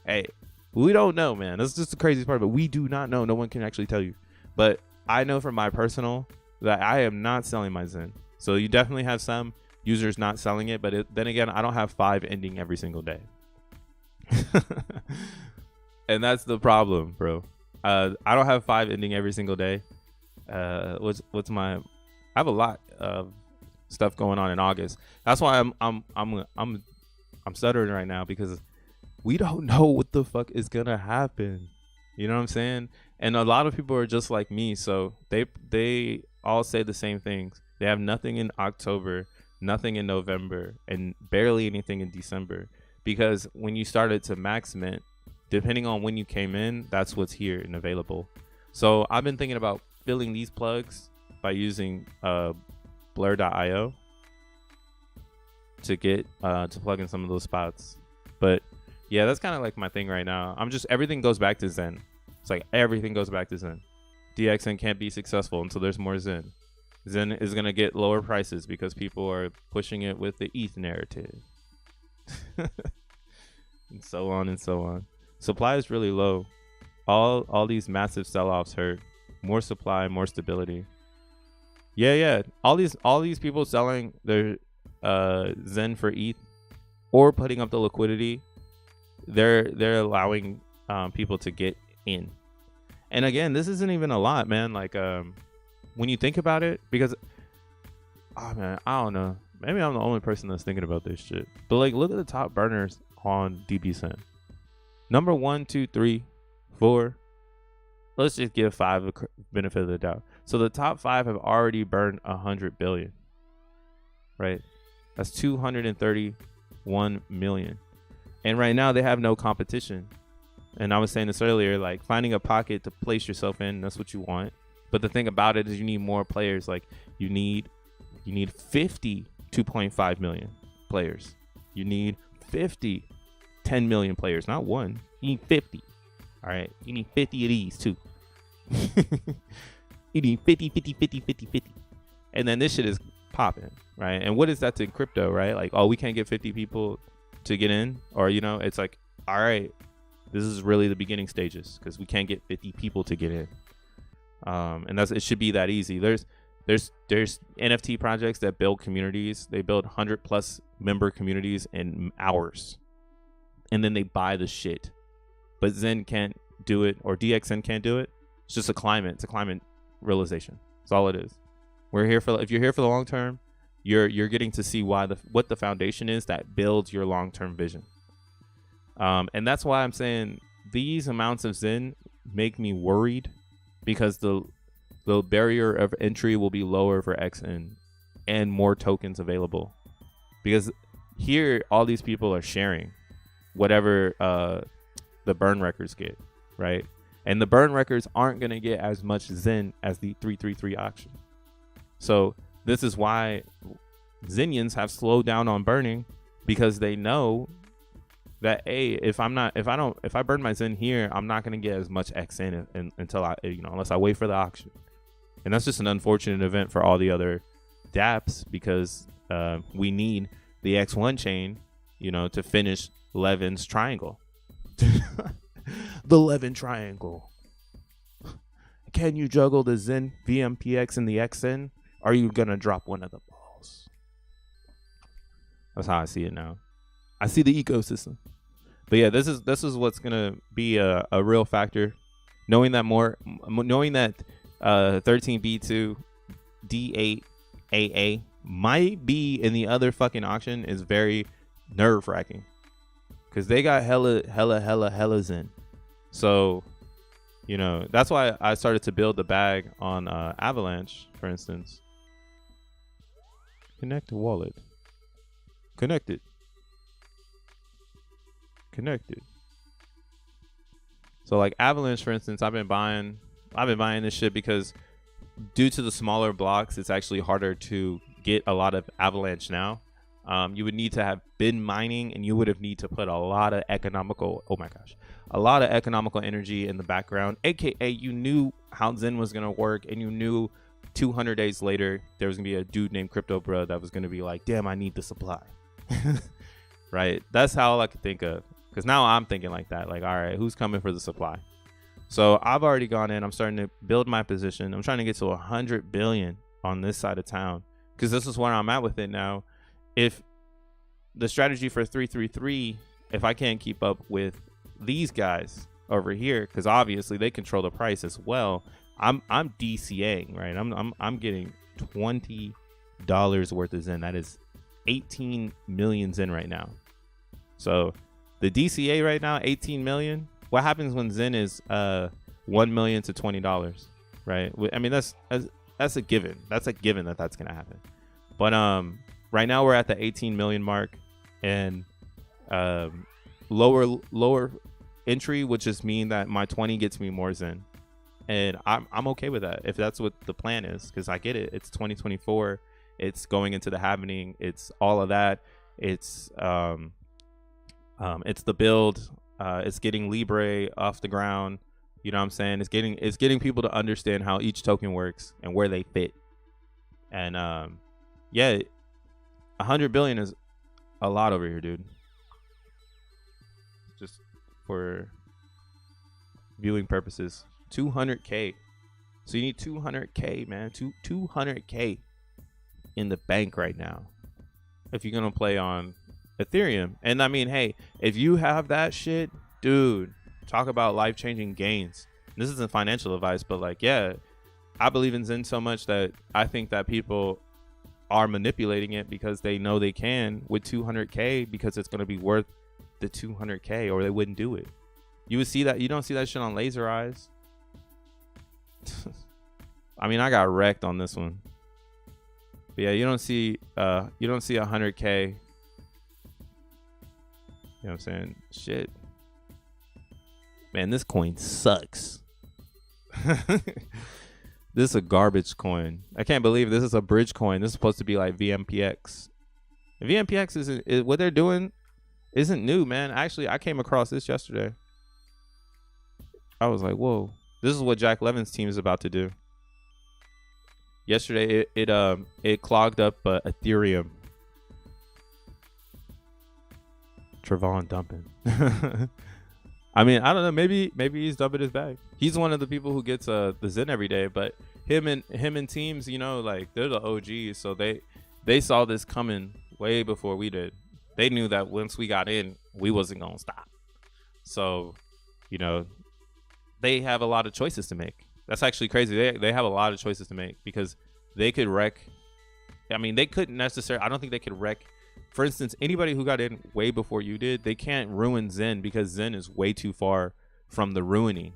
hey, we don't know, man. That's just the craziest part, but we do not know. No one can actually tell you. But I know from my personal that I am not selling my Zen. So you definitely have some users not selling it, but then again, I don't have 5 ending every single day. And that's the problem, bro. I don't have 5 ending every single day. What's my, I have a lot of stuff going on in August. That's why I'm stuttering right now, because we don't know what the fuck is gonna happen. You know what I'm saying? And a lot of people are just like me, so they all say the same things. They have nothing in October, nothing in November, and barely anything in December. Because when you started to max mint, depending on when you came in, that's what's here and available. So I've been thinking about filling these plugs by using blur.io to get to plug in some of those spots. But yeah, that's kind of like my thing right now. Everything goes back to Zen. It's like everything goes back to Zen. DXN can't be successful until there's more Zen. Zen is going to get lower prices because people are pushing it with the ETH narrative. And so on and so on. Supply is really low. All these massive sell-offs hurt. More supply, more stability. Yeah. All these people selling their Zen for ETH or putting up the liquidity, they're allowing people to get in. And again, this isn't even a lot, man. Like when you think about it, because man, I don't know. Maybe I'm the only person that's thinking about this shit. But like, look at the top burners on DBSEN. Number 1, 2, 3, 4. Let's just give 5 a benefit of the doubt. So the top 5 have already burned 100 billion, right? That's 231 million. And right now they have no competition. And I was saying this earlier, like finding a pocket to place yourself in, that's what you want. But the thing about it is you need more players. Like you need 50 2.5 million players. You need 50 10 million players, not one. You need 50. All right. You need 50 of these too. You need 50, 50, 50, 50, 50. And then this shit is popping, right? And what is that to crypto, right? Like, oh, we can't get 50 people to get in, or, you know, it's like, all right, this is really the beginning stages because we can't get 50 people to get in. And it should be that easy. There's NFT projects that build communities. They build 100+ member communities in hours, and then they buy the shit. But Zen can't do it, or DXN can't do it. It's just a climate. It's a climate realization. That's all it is. If you're here for the long term, you're getting to see what the foundation is that builds your long-term vision. And that's why I'm saying these amounts of Zen make me worried, because the barrier of entry will be lower for XN and more tokens available, because here all these people are sharing whatever the burn records get, right? And the burn records aren't going to get as much Zen as the 333 auction. So this is why Zenians have slowed down on burning, because they know that, hey, if I burn my Zen here, I'm not going to get as much XN until unless I wait for the auction. And that's just an unfortunate event for all the other dApps, because we need the X1 chain, to finish Levin's triangle. The Levin triangle. Can you juggle the Zen VMPX and the XN? Are you gonna drop one of the balls? That's how I see it now. I see the ecosystem. But yeah, this is what's gonna be a real factor. Knowing that 13B2 D8 AA might be in the other fucking auction is very nerve wracking, because they got hella Zen. So, that's why I started to build the bag on Avalanche, for instance. Connect to wallet. Connected. So like Avalanche, for instance, I've been buying this shit because due to the smaller blocks, it's actually harder to get a lot of Avalanche now. You would need to have been mining, and you would have need to put a lot of economical energy in the background, aka you knew how Zen was gonna work, and you knew 200 days later there was gonna be a dude named Crypto Bro that was gonna be like, damn, I need the supply. Right? That's how I could think of, because now I'm thinking like that, like, all right, who's coming for the supply? So I've already gone in, I'm starting to build my position. I'm trying to get to 100 billion on this side of town, because this is where I'm at with it now. If the strategy for 333, if I can't keep up with these guys over here, because obviously they control the price as well, I'm DCAing, right? I'm getting $20 worth of Zen. That is 18 million Zen right now. So the DCA right now, 18 million. What happens when Zen is 1 million to $20, right? I mean, that's a given. That's a given that's gonna happen. But right now we're at the 18 million mark, and lower entry would just mean that my 20 gets me more Zen, and I'm okay with that if that's what the plan is, because I get it. It's 2024. It's going into the happening. It's all of that. It's the build. It's getting Libre off the ground. You know what I'm saying? It's getting people to understand how each token works and where they fit. And yeah, 100 billion is a lot over here, dude. Just for viewing purposes, 200K. So you need 200K, man. 200K in the bank right now if you're gonna play on Ethereum. And I mean, hey, if you have that shit, dude, talk about life-changing gains. This isn't financial advice, but like, yeah, I believe in Zen so much that I think that people are manipulating it because they know they can with 200K because it's going to be worth the 200K, or they wouldn't do it. You would see that. You don't see that shit on Laser Eyes. I mean, I got wrecked on this one. But yeah, you don't see 100K. You know what I'm saying? Shit. Man, this coin sucks. This is a garbage coin. I can't believe this is a bridge coin. This is supposed to be like VMPX. And VMPX isn't what they're doing isn't new, man. Actually, I came across this yesterday. I was like, whoa, this is what Jack Levin's team is about to do. Yesterday, it clogged up Ethereum. Trevon dumping. I mean, I don't know. Maybe he's dumping his bag. He's one of the people who gets the Zen every day. But him and teams, you know, like they're the OGs, so they saw this coming way before we did. They knew that once we got in, we wasn't gonna stop. So, you know, they have a lot of choices to make. That's actually crazy. They have a lot of choices to make because they could wreck. I mean, they couldn't necessarily. I don't think they could wreck. For instance, anybody who got in way before you did, they can't ruin Zen because Zen is way too far from the ruining.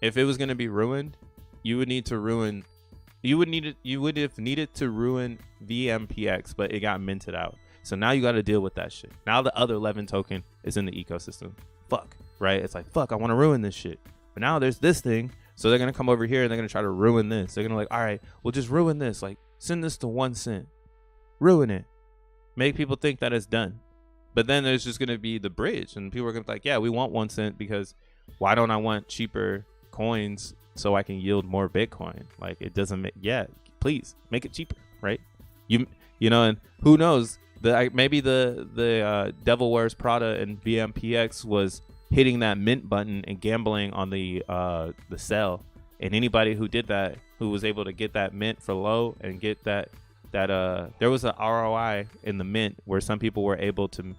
If it was going to be ruined, you would have needed to ruin VMPX, but it got minted out. So now you got to deal with that shit. Now the other 11 token is in the ecosystem. Fuck, right? It's like, fuck, I want to ruin this shit. But now there's this thing. So they're going to come over here and they're going to try to ruin this. They're going to like, all right, we'll just ruin this. Like, send this to 1 cent. Ruin it. Make people think that it's done. But then there's just going to be the bridge. And people are going to be like, yeah, we want 1 cent because why don't I want cheaper coins so I can yield more Bitcoin? Like, it doesn't make, yeah, please make it cheaper, right? You know, and who knows? Maybe the Devil Wears Prada and VMPX was hitting that mint button and gambling on the sell, and anybody who did that, who was able to get that mint for low and get that there was an ROI in the mint where some people were able to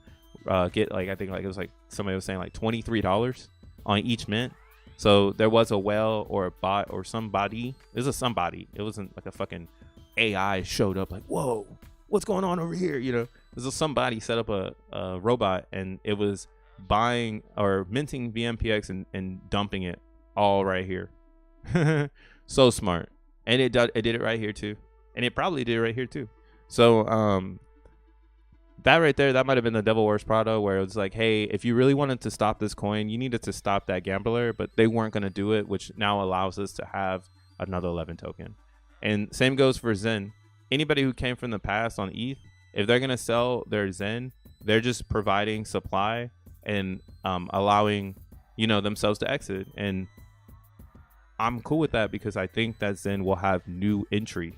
get like, I think like it was like somebody was saying like $23 on each mint. So there was a whale or a bot or somebody. It was a somebody. It wasn't like a fucking AI showed up like, whoa, what's going on over here? You know, there's a somebody set up a robot and it was buying or minting VMPX and dumping it all right here. So smart. And it did it right here too. And it probably did it right here too. So that right there, that might have been the Devil Wears Prada, where it was like, hey, if you really wanted to stop this coin, you needed to stop that gambler, but they weren't going to do it, which now allows us to have another 11 token. And same goes for Zen. Anybody who came from the past on ETH, if they're going to sell their Zen, they're just providing supply and allowing, you know, themselves to exit. And I'm cool with that because I think that Zen will have new entry.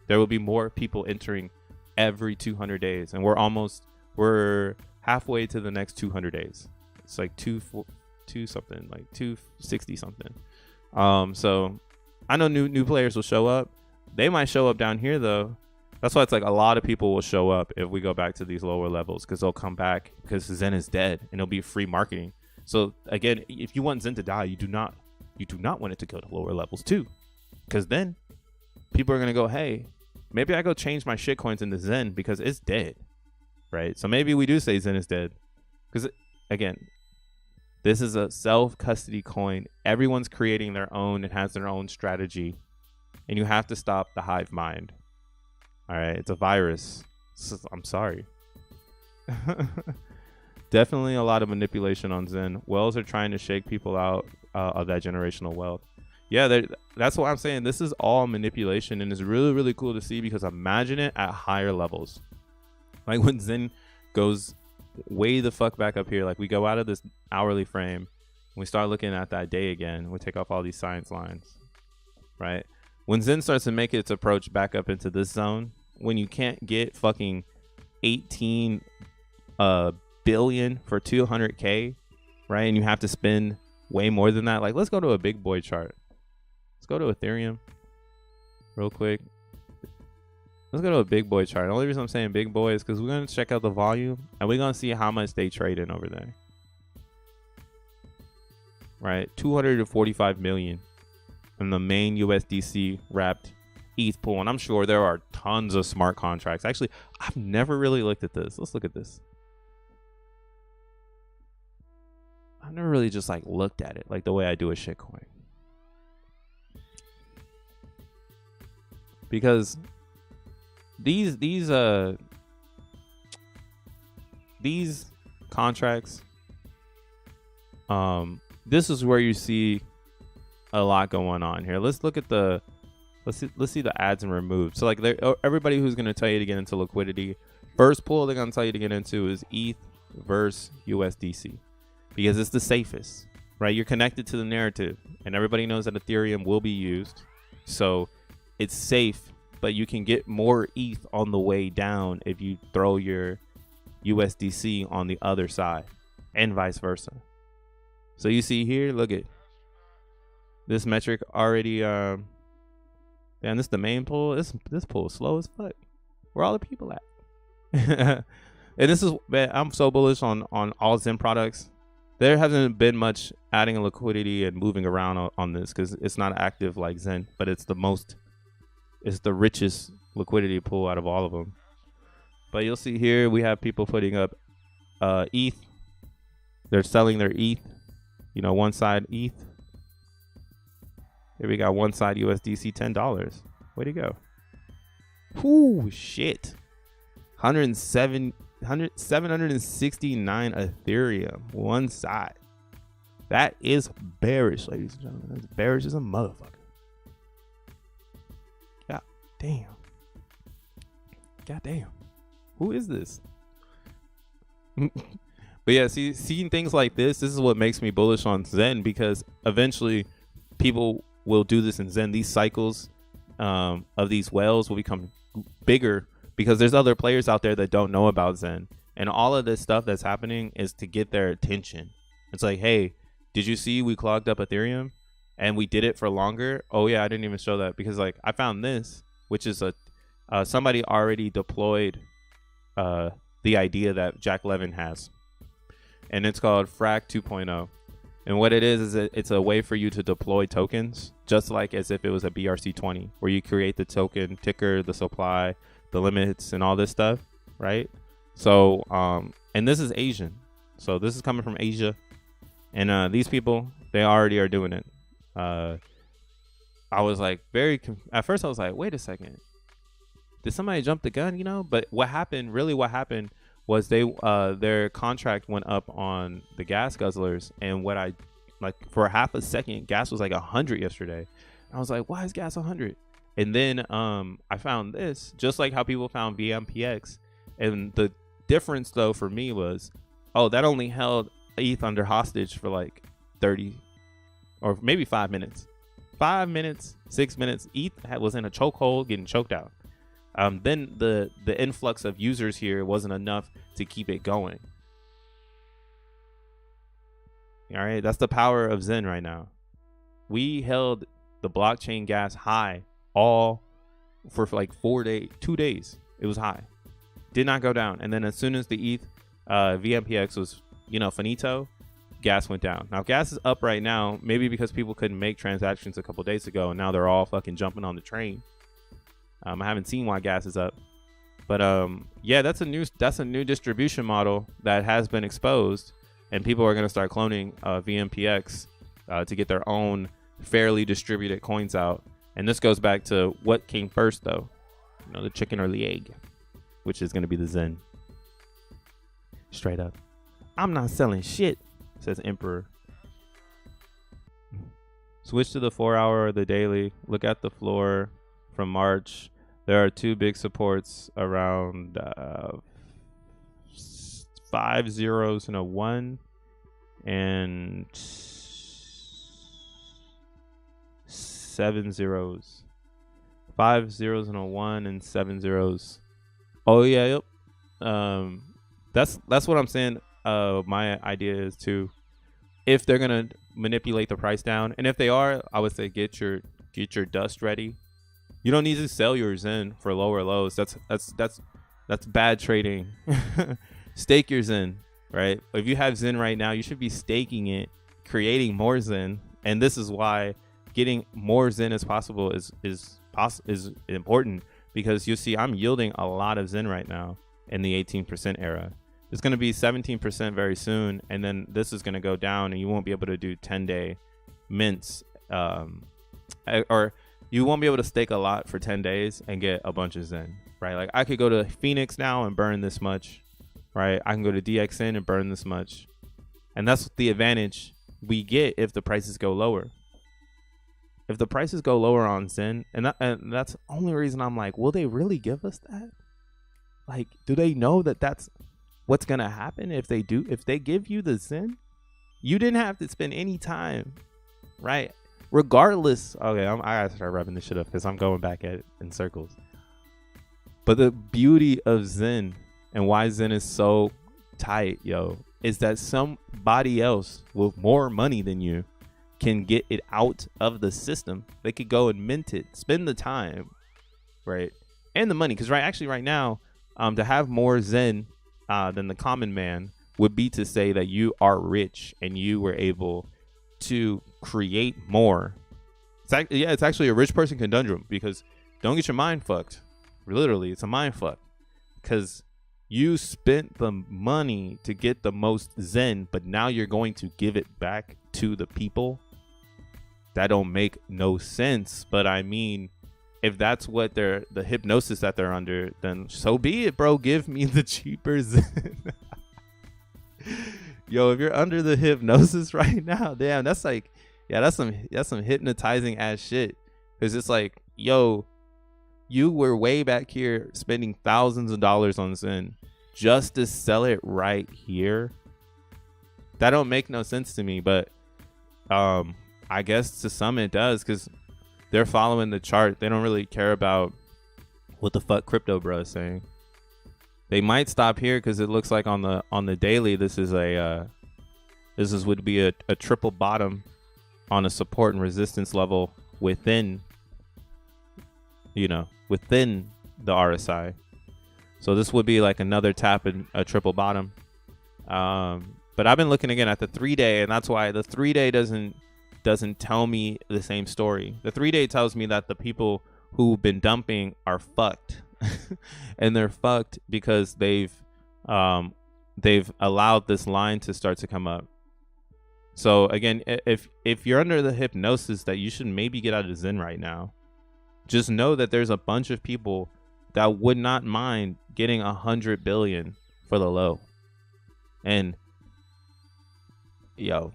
There will be more people entering every 200 days, and we're halfway to the next 200 days. It's like 260 something. So I know new players will show up. They might show up down here though. That's why it's like a lot of people will show up if we go back to these lower levels, because they'll come back because Zen is dead and it'll be free marketing. So again, if you want Zen to die, you do not want it to go to lower levels too, because then people are gonna go, hey, maybe I go change my shit coins into Zen because it's dead, right? So maybe we do say Zen is dead, because again, this is a self-custody coin. Everyone's creating their own and has their own strategy, and you have to stop the hive mind. All right, it's a virus. I'm sorry. Definitely a lot of manipulation on Zen. Whales are trying to shake people out of that generational wealth. Yeah, that's what I'm saying. This is all manipulation, and it's really, really cool to see, because imagine it at higher levels. Like when Zen goes way the fuck back up here, like we go out of this hourly frame, and we start looking at that day again. We take off all these science lines, right? When Zen starts to make its approach back up into this zone, when you can't get fucking 18 billion for 200K, right? And you have to spend way more than that. Like, let's go to a big boy chart. Let's go to Ethereum real quick. Let's go to a big boy chart. The only reason I'm saying big boy is because we're going to check out the volume and we're going to see how much they trade in over there. Right? 245 million in the main USDC wrapped ETH pool. And I'm sure there are tons of smart contracts. Actually, I've never really looked at this. Let's look at this. I've never really just like looked at it like the way I do a shitcoin. Because these contracts, this is where you see a lot going on here. Let's look at the let's see the adds and removed. So like everybody who's going to tell you to get into liquidity, first pool they're going to tell you to get into is ETH versus USDC, because it's the safest, right? You're connected to the narrative and everybody knows that Ethereum will be used, so it's safe, but you can get more ETH on the way down if you throw your USDC on the other side, and vice versa. So you see here, look at this metric already. Damn, this is the main pool. This pool is slow as fuck. Where all the people at? And this is, man, I'm so bullish on all Zen products. There hasn't been much adding liquidity and moving around on this because it's not active like Zen, but it's the richest liquidity pool out of all of them. But you'll see here we have people putting up ETH. They're selling their ETH. You know, one side ETH. Here we got one side USDC $10. Way to go. Whoo, shit. 769 Ethereum. One side. That is bearish, ladies and gentlemen. That's bearish as a motherfucker. God damn. God damn. Who is this? But yeah, seeing things like this is what makes me bullish on Zen, because eventually people will do this in Zen. These cycles of these whales will become bigger because there's other players out there that don't know about Zen. And all of this stuff that's happening is to get their attention. It's like, hey, did you see we clogged up Ethereum and we did it for longer? Oh yeah, I didn't even show that because like I found this, which is somebody already deployed the idea that Jack Levin has. And it's called Frac 2.0. And what it is it's a way for you to deploy tokens, just like as if it was a BRC20, where you create the token ticker, the supply, the limits, and all this stuff, right? So, and this is Asian. So this is coming from Asia. And these people, they already are doing it. I was like at first I was like, wait a second. Did somebody jump the gun, you know? But what happened was their contract went up on the gas guzzlers, and what I like for half a second, gas was like 100 yesterday. I was like, why is gas 100? And then I found this, just like how people found VMPX, and the difference though for me was, oh, that only held ETH under hostage for like 30 or maybe 5 minutes. 5 minutes, 6 minutes. ETH was in a chokehold, getting choked out. Then the influx of users here wasn't enough to keep it going. All right, that's the power of Zen right now. We held the blockchain gas high all for like 2 days. It was high, did not go down. And then as soon as the ETH VMPX was, finito, gas went down. Now gas is up right now, maybe because people couldn't make transactions a couple days ago, and now they're all fucking jumping on the train. I haven't seen why gas is up, but yeah, that's a new distribution model that has been exposed, and people are going to start cloning VMPX to get their own fairly distributed coins out. And this goes back to what came first, though, the chicken or the egg, which is going to be the Zen. Straight up, I'm not selling shit, says Emperor. Switch to the 4-hour or the daily. Look at the floor from March. There are two big supports around 5 zeros and a 1 and 7 zeros. 5 zeros and a 1 and 7 zeros. Oh yeah, yep. That's what I'm saying. My idea is to, if they're gonna manipulate the price down, and if they are, I would say get your dust ready. You don't need to sell yours in for lower lows. That's bad trading. Stake yours in, right? If you have Zen right now, you should be staking it, creating more Zen. And this is why getting more Zen as possible is important, because you see I'm yielding a lot of Zen right now in the 18% era. It's going to be 17% very soon, and then this is going to go down, and you won't be able to do 10-day mints, or you won't be able to stake a lot for 10 days and get a bunch of Zen, right? Like I could go to Phoenix now and burn this much, right? I can go to DXN and burn this much, and that's the advantage we get if the prices go lower. If the prices go lower on Zen, and that's the only reason I'm like, will they really give us that? Like, do they know that that's what's gonna happen if they do? If they give you the Zen, you didn't have to spend any time, right? Regardless. Okay, I gotta start wrapping this shit up because I'm going back at it in circles. But the beauty of Zen and why Zen is so tight, yo, is that somebody else with more money than you can get it out of the system. They could go and mint it, spend the time, right, and the money. Because right now, to have more Zen than the common man would be to say that you are rich and you were able to create more. It's actually a rich person conundrum, because don't get your mind fucked. Literally, it's a mind fuck, because you spent the money to get the most Zen, but now you're going to give it back to the people. That don't make no sense. But I mean, if that's what the hypnosis that they're under, then so be it, bro. Give me the cheaper Zen. Yo, if you're under the hypnosis right now, damn, that's like, yeah, that's some hypnotizing ass shit. Cause it's like, yo, you were way back here spending thousands of dollars on Zen just to sell it right here. That don't make no sense to me, but I guess to some it does, because they're following the chart. They don't really care about what the fuck crypto bro is saying. They might stop here because it looks like on the daily this would be a triple bottom on a support and resistance level within the RSI. So this would be like another tap and a triple bottom. But I've been looking again at the 3-day, and that's why the 3-day doesn't tell me the same story. The 3-day tells me that the people who've been dumping are fucked. And they're fucked because they've allowed this line to start to come up. So again, if you're under the hypnosis that you should maybe get out of Zen right now, just know that there's a bunch of people that would not mind getting 100 billion for the low. And yo,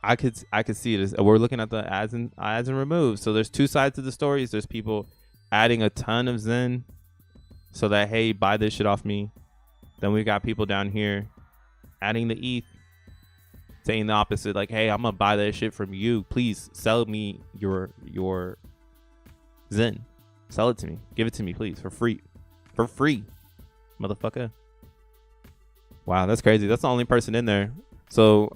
I could see it as we're looking at the adds and removes. So there's two sides to the stories. There's people adding a ton of Zen so that, hey, buy this shit off me. Then we got people down here adding the ETH, saying the opposite, like, hey, I'm gonna buy that shit from you. Please sell me your Zen. Sell it to me. Give it to me, please, for free. For free, motherfucker. Wow, that's crazy. That's the only person in there. So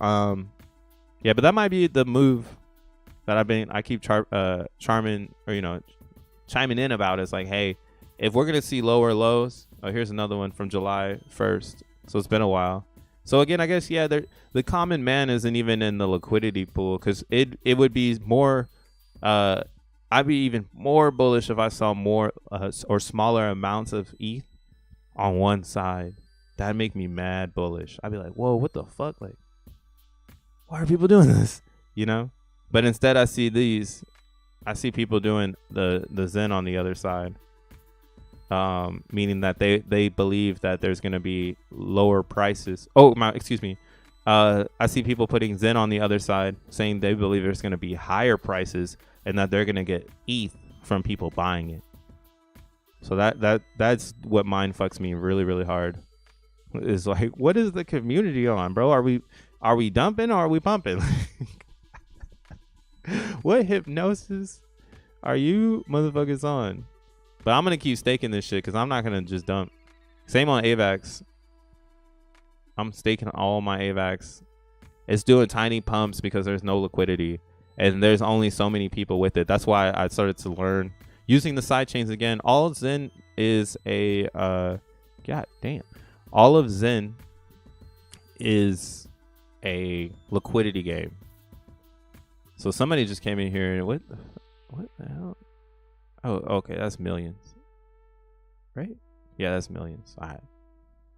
yeah, but that might be the move that I keep chiming in about. Is like, hey, if we're gonna see lower lows, here's another one from July 1st. So it's been a while. So again, I guess, yeah, the common man isn't even in the liquidity pool, because it would be more. I'd be even more bullish if I saw more or smaller amounts of ETH on one side. That'd make me mad bullish. I'd be like, whoa, what the fuck? Like, why are people doing this? But instead I see people doing the Zen on the other side, meaning that they believe that there's going to be lower prices. I see people putting Zen on the other side, saying they believe there's going to be higher prices and that they're going to get ETH from people buying it. So that's what mind fucks me really, really hard. Is like, what is the community on, bro? Are we dumping or are we pumping? What hypnosis are you motherfuckers on? But I'm gonna keep staking this shit because I'm not gonna just dump. Same on AVAX. I'm staking all my AVAX. It's doing tiny pumps because there's no liquidity and there's only so many people with it. That's why I started to learn. using the side chains again. All of Zen is a god damn. All of Zen is a liquidity game. So somebody just came in here and what the hell? Oh, okay, that's millions, right? Yeah, that's millions. All right.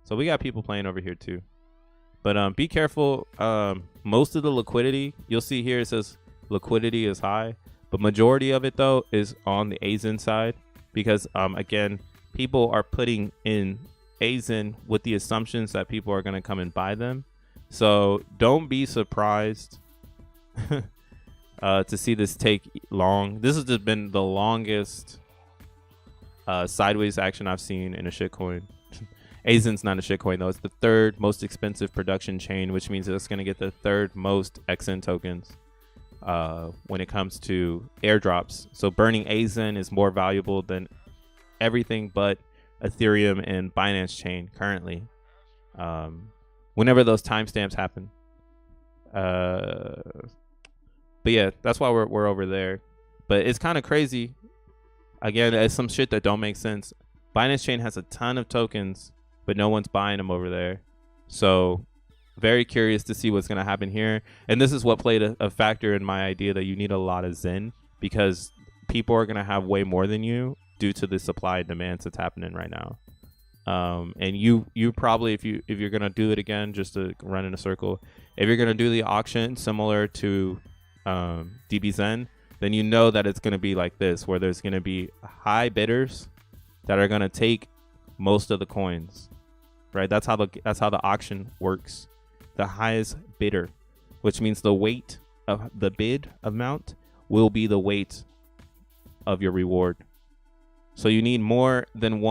So we got people playing over here too, but be careful. Most of the liquidity you'll see here, it says liquidity is high, but majority of it though is on the XEN side, because again, people are putting in XEN with the assumptions that people are going to come and buy them. So don't be surprised to see this take long. This has just been the longest sideways action I've seen in a shitcoin. XEN's not a shitcoin though. It's the third most expensive production chain, which means it's going to get the third most XN tokens when it comes to airdrops. So burning XEN is more valuable than everything but Ethereum and Binance chain currently. Whenever those timestamps happen. But yeah, that's why we're over there. But it's kind of crazy. Again, it's some shit that don't make sense. Binance chain has a ton of tokens, but no one's buying them over there. So very curious to see what's going to happen here. And this is what played a factor in my idea that you need a lot of Zen, because people are going to have way more than you due to the supply and demand that's happening right now. And you probably, if you're going to do it again, just to run in a circle, if you're going to do the auction similar to DBZen, then you know that it's going to be like this, where there's going to be high bidders that are going to take most of the coins, right? That's how the auction works. The highest bidder, which means the weight of the bid amount will be the weight of your reward. So you need more than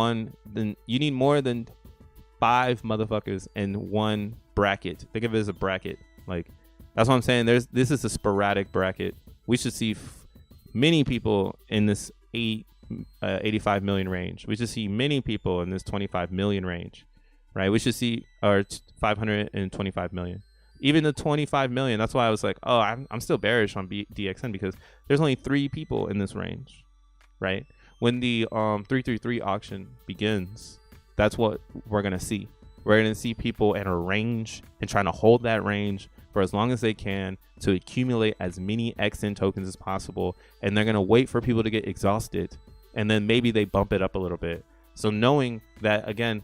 five motherfuckers in one bracket. Think of it as a bracket. Like, that's what I'm saying. This is a sporadic bracket. We should see many people in this 85 million range. We should see many people in this 25 million range, right? We should see 525 million. Even the 25 million. That's why I was like, oh, I'm still bearish on DXN, because there's only 3 people in this range, right? When the 333 auction begins, that's what we're gonna see. We're gonna see people in a range and trying to hold that range for as long as they can to accumulate as many XN tokens as possible, and they're gonna wait for people to get exhausted, and then maybe they bump it up a little bit. So knowing that, again,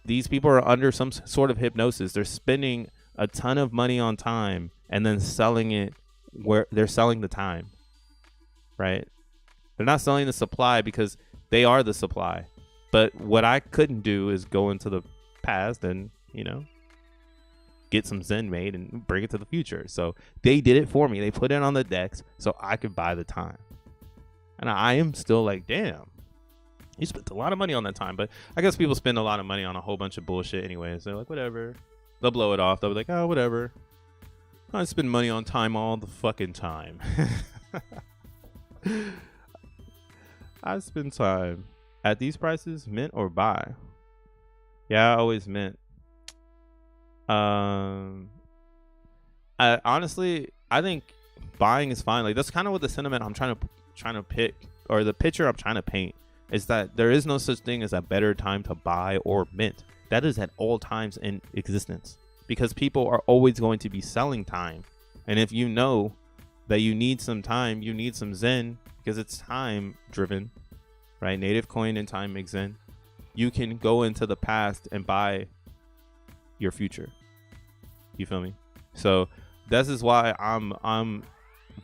these people are under some sort of hypnosis. They're spending a ton of money on time and then selling it where they're selling the time, right? They're not selling the supply because they are the supply. But what I couldn't do is go into the past and, get some Zen made and bring it to the future. So they did it for me. They put it on the decks so I could buy the time. And I am still like, damn, you spent a lot of money on that time. But I guess people spend a lot of money on a whole bunch of bullshit anyways. They're like, whatever. They'll blow it off. They'll be like, oh, whatever. I spend money on time all the fucking time. I spend time at these prices, mint or buy. Yeah, I always mint. Honestly, I think buying is fine. Like, that's kind of what the sentiment I'm trying to pick, or the picture I'm trying to paint, is that there is no such thing as a better time to buy or mint. That is at all times in existence, because people are always going to be selling time. And if you know that you need some time, you need some Zen, because it's time driven, right? Native coin and time make Zen. You can go into the past and buy your future. You feel me? So this is why I'm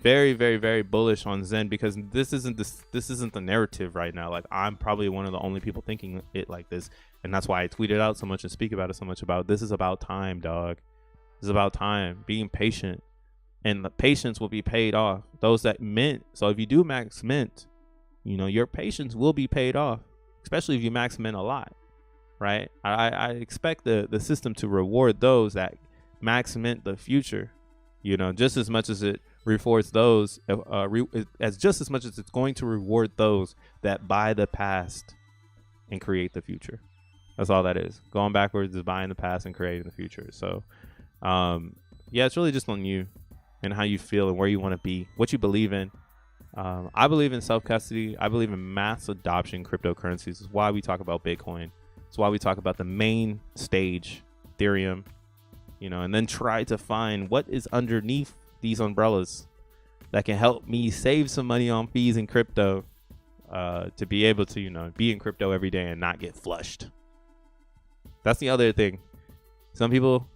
very, very, very bullish on Zen, because this isn't the narrative right now. Like, I'm probably one of the only people thinking it like this, and that's why I tweeted out so much and speak about it so much. About this is about time, dog. This is about time, being patient, and the patience will be paid off. Those that mint. So if you do max mint, your patience will be paid off, especially if you max mint a lot, right? I expect the system to reward those that max mint the future, just as much as it rewards those, just as much as it's going to reward those that buy the past and create the future. That's all that is. Going backwards is buying the past and creating the future. So, yeah, it's really just on you and how you feel and where you want to be, what you believe in. I believe in self-custody. I believe in mass adoption cryptocurrencies. This is why we talk about Bitcoin. It's why we talk about the main stage, Ethereum, and then try to find what is underneath these umbrellas that can help me save some money on fees in crypto, to be able to, be in crypto every day and not get flushed. That's the other thing. Some people,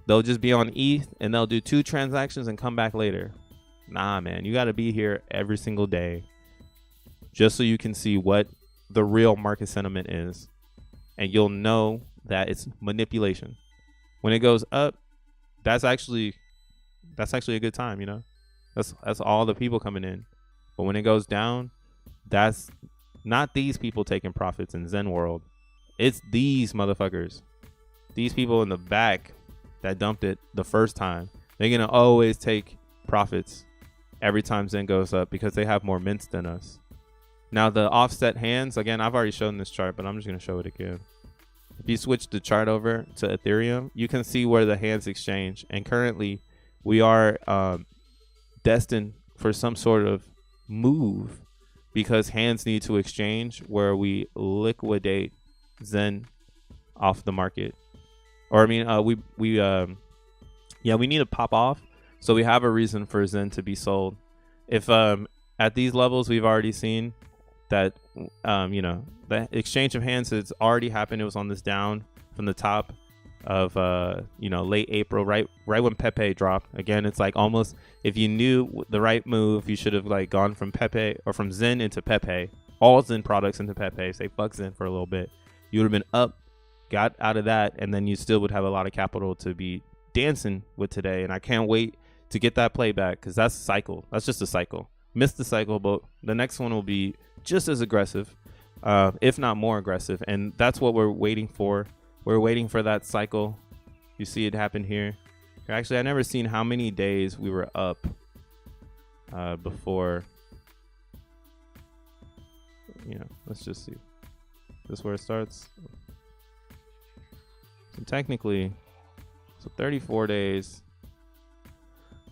they'll just be on ETH and they'll do 2 transactions and come back later. Nah, man, you got to be here every single day just so you can see what the real market sentiment is. And you'll know that it's manipulation. When it goes up, that's actually a good time, That's all the people coming in. But when it goes down, that's not these people taking profits in Zen world. It's these motherfuckers. These people in the back that dumped it the first time. They're going to always take profits every time Zen goes up because they have more mints than us. Now, the offset hands, again, I've already shown this chart, but I'm just going to show it again. If you switch the chart over to Ethereum, you can see where the hands exchange. And currently, we are destined for some sort of move because hands need to exchange where we liquidate Zen off the market. Or, I mean, we need to pop off. So we have a reason for Zen to be sold. If at these levels, we've already seen that, the exchange of hands has already happened. It was on this down from the top of, late April, right when P.o.P dropped. Again, it's like almost if you knew the right move, you should have like gone from P.o.P or from Zen into P.o.P, all Zen products into P.o.P, say fuck Zen for a little bit. You would have been up, got out of that, and then you still would have a lot of capital to be dancing with today. And I can't wait to get that playback because that's a cycle. That's just a cycle. Missed the cycle, but the next one will be just as aggressive, if not more aggressive. And that's what we're waiting for. We're waiting for that cycle. You see it happen here. Actually, I never seen how many days we were up before. Let's just see. This is where it starts. So technically, 34 days.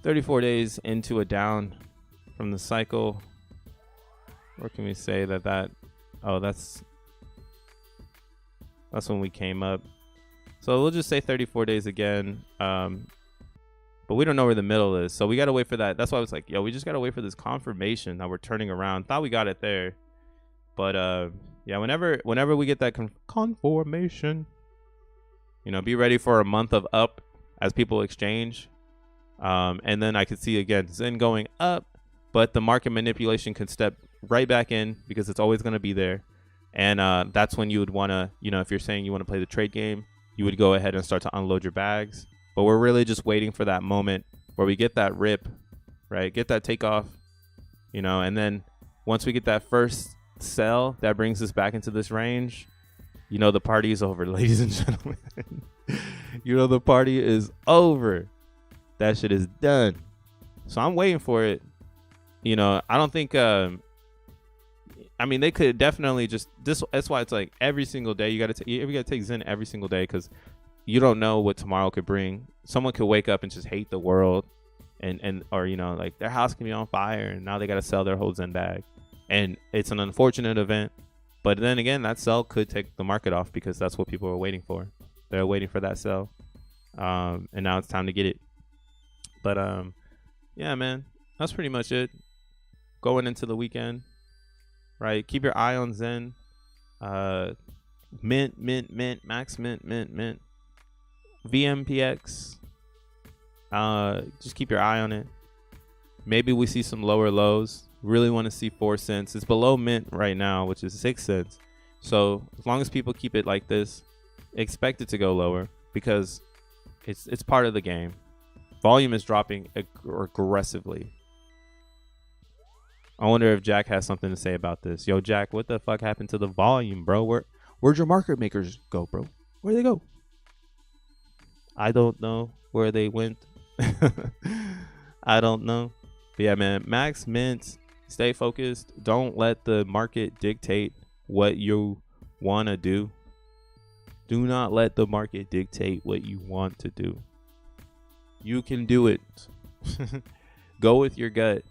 34 days into a down from the cycle. Or can we say that oh, that's when we came up. So we'll just say 34 days again. But we don't know where the middle is. So we got to wait for that. That's why I was like, we just got to wait for this confirmation that we're turning around. Thought we got it there. But whenever we get that confirmation, be ready for a month of up as people exchange. And then I could see again Zen going up, but the market manipulation can step right back in because it's always going to be there. And that's when you would want to, if you're saying you want to play the trade game, you would go ahead and start to unload your bags. But we're really just waiting for that moment where we get that rip, right? Get that takeoff, and then once we get that first sell, that brings us back into this range. The party is over, ladies and gentlemen. The party is over. That shit is done. So I'm waiting for it. I don't think, they could definitely just this. That's why it's like every single day you got to take Zen every single day because you don't know what tomorrow could bring. Someone could wake up and just hate the world or like their house can be on fire and now they got to sell their whole Zen bag. And it's an unfortunate event. But then again, that sell could take the market off because that's what people are waiting for. They're waiting for that sell. And now it's time to get it. But yeah, man, that's pretty much it. Going into the weekend, right? Keep your eye on Zen. Mint, max mint. VMPX. Just keep your eye on it. Maybe we see some lower lows. Really want to see 4 cents. It's below mint right now, which is 6 cents. So as long as people keep it like this, expect it to go lower because it's part of the game. Volume is dropping aggressively. I wonder if Jack has something to say about this. Yo, Jack, what the fuck happened to the volume, bro? Where'd your market makers go, bro? Where'd they go? I don't know where they went. I don't know. But yeah, man, max mints, stay focused. Don't let the market dictate what you want to do. Do not let the market dictate what you want to do. You can do it. Go with your gut.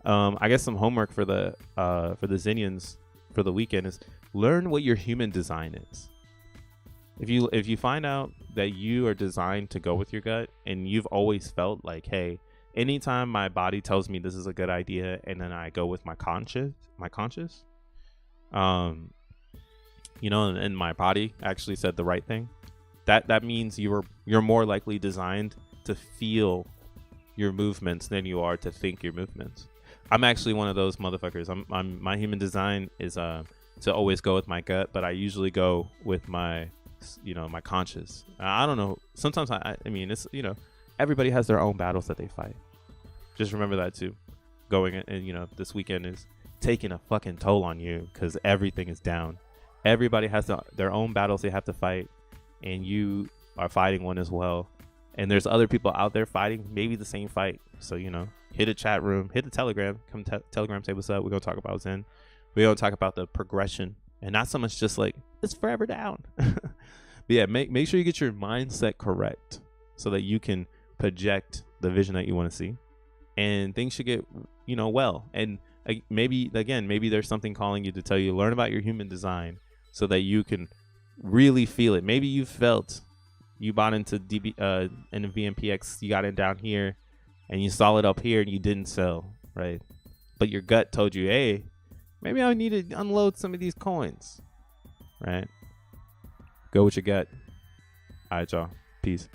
I guess some homework for the Xenians for the weekend is learn what your human design is. If you find out that you are designed to go with your gut, and you've always felt like, hey, anytime my body tells me this is a good idea, and then I go with my conscious, you know, and my body actually said the right thing, that means you're more likely designed to feel your movements than you are to think your movements. I'm actually one of those motherfuckers. My human design is to always go with my gut, but I usually go with my, you know, my conscious. I don't know. Sometimes I mean, it's, you know, everybody has their own battles that they fight. Just remember that too. Going, and you know, this weekend is taking a fucking toll on you because everything is down. Everybody has their own battles they have to fight, and you are fighting one as well. And there's other people out there fighting maybe the same fight. So, you know, hit a chat room, hit the Telegram, come Telegram, say what's up. We're going to talk about Zen. We're going to talk about the progression, and not so much just like it's forever down. But yeah, make sure you get your mindset correct so that you can project the vision that you want to see, and things should get, you know, well. And maybe there's something calling you to tell you, learn about your human design so that you can really feel it. Maybe you felt you bought into and VMPX, you got it down here and you saw it up here and you didn't sell, right? But your gut told you, hey, maybe I need to unload some of these coins, right? Go with your gut. All right, y'all. Peace.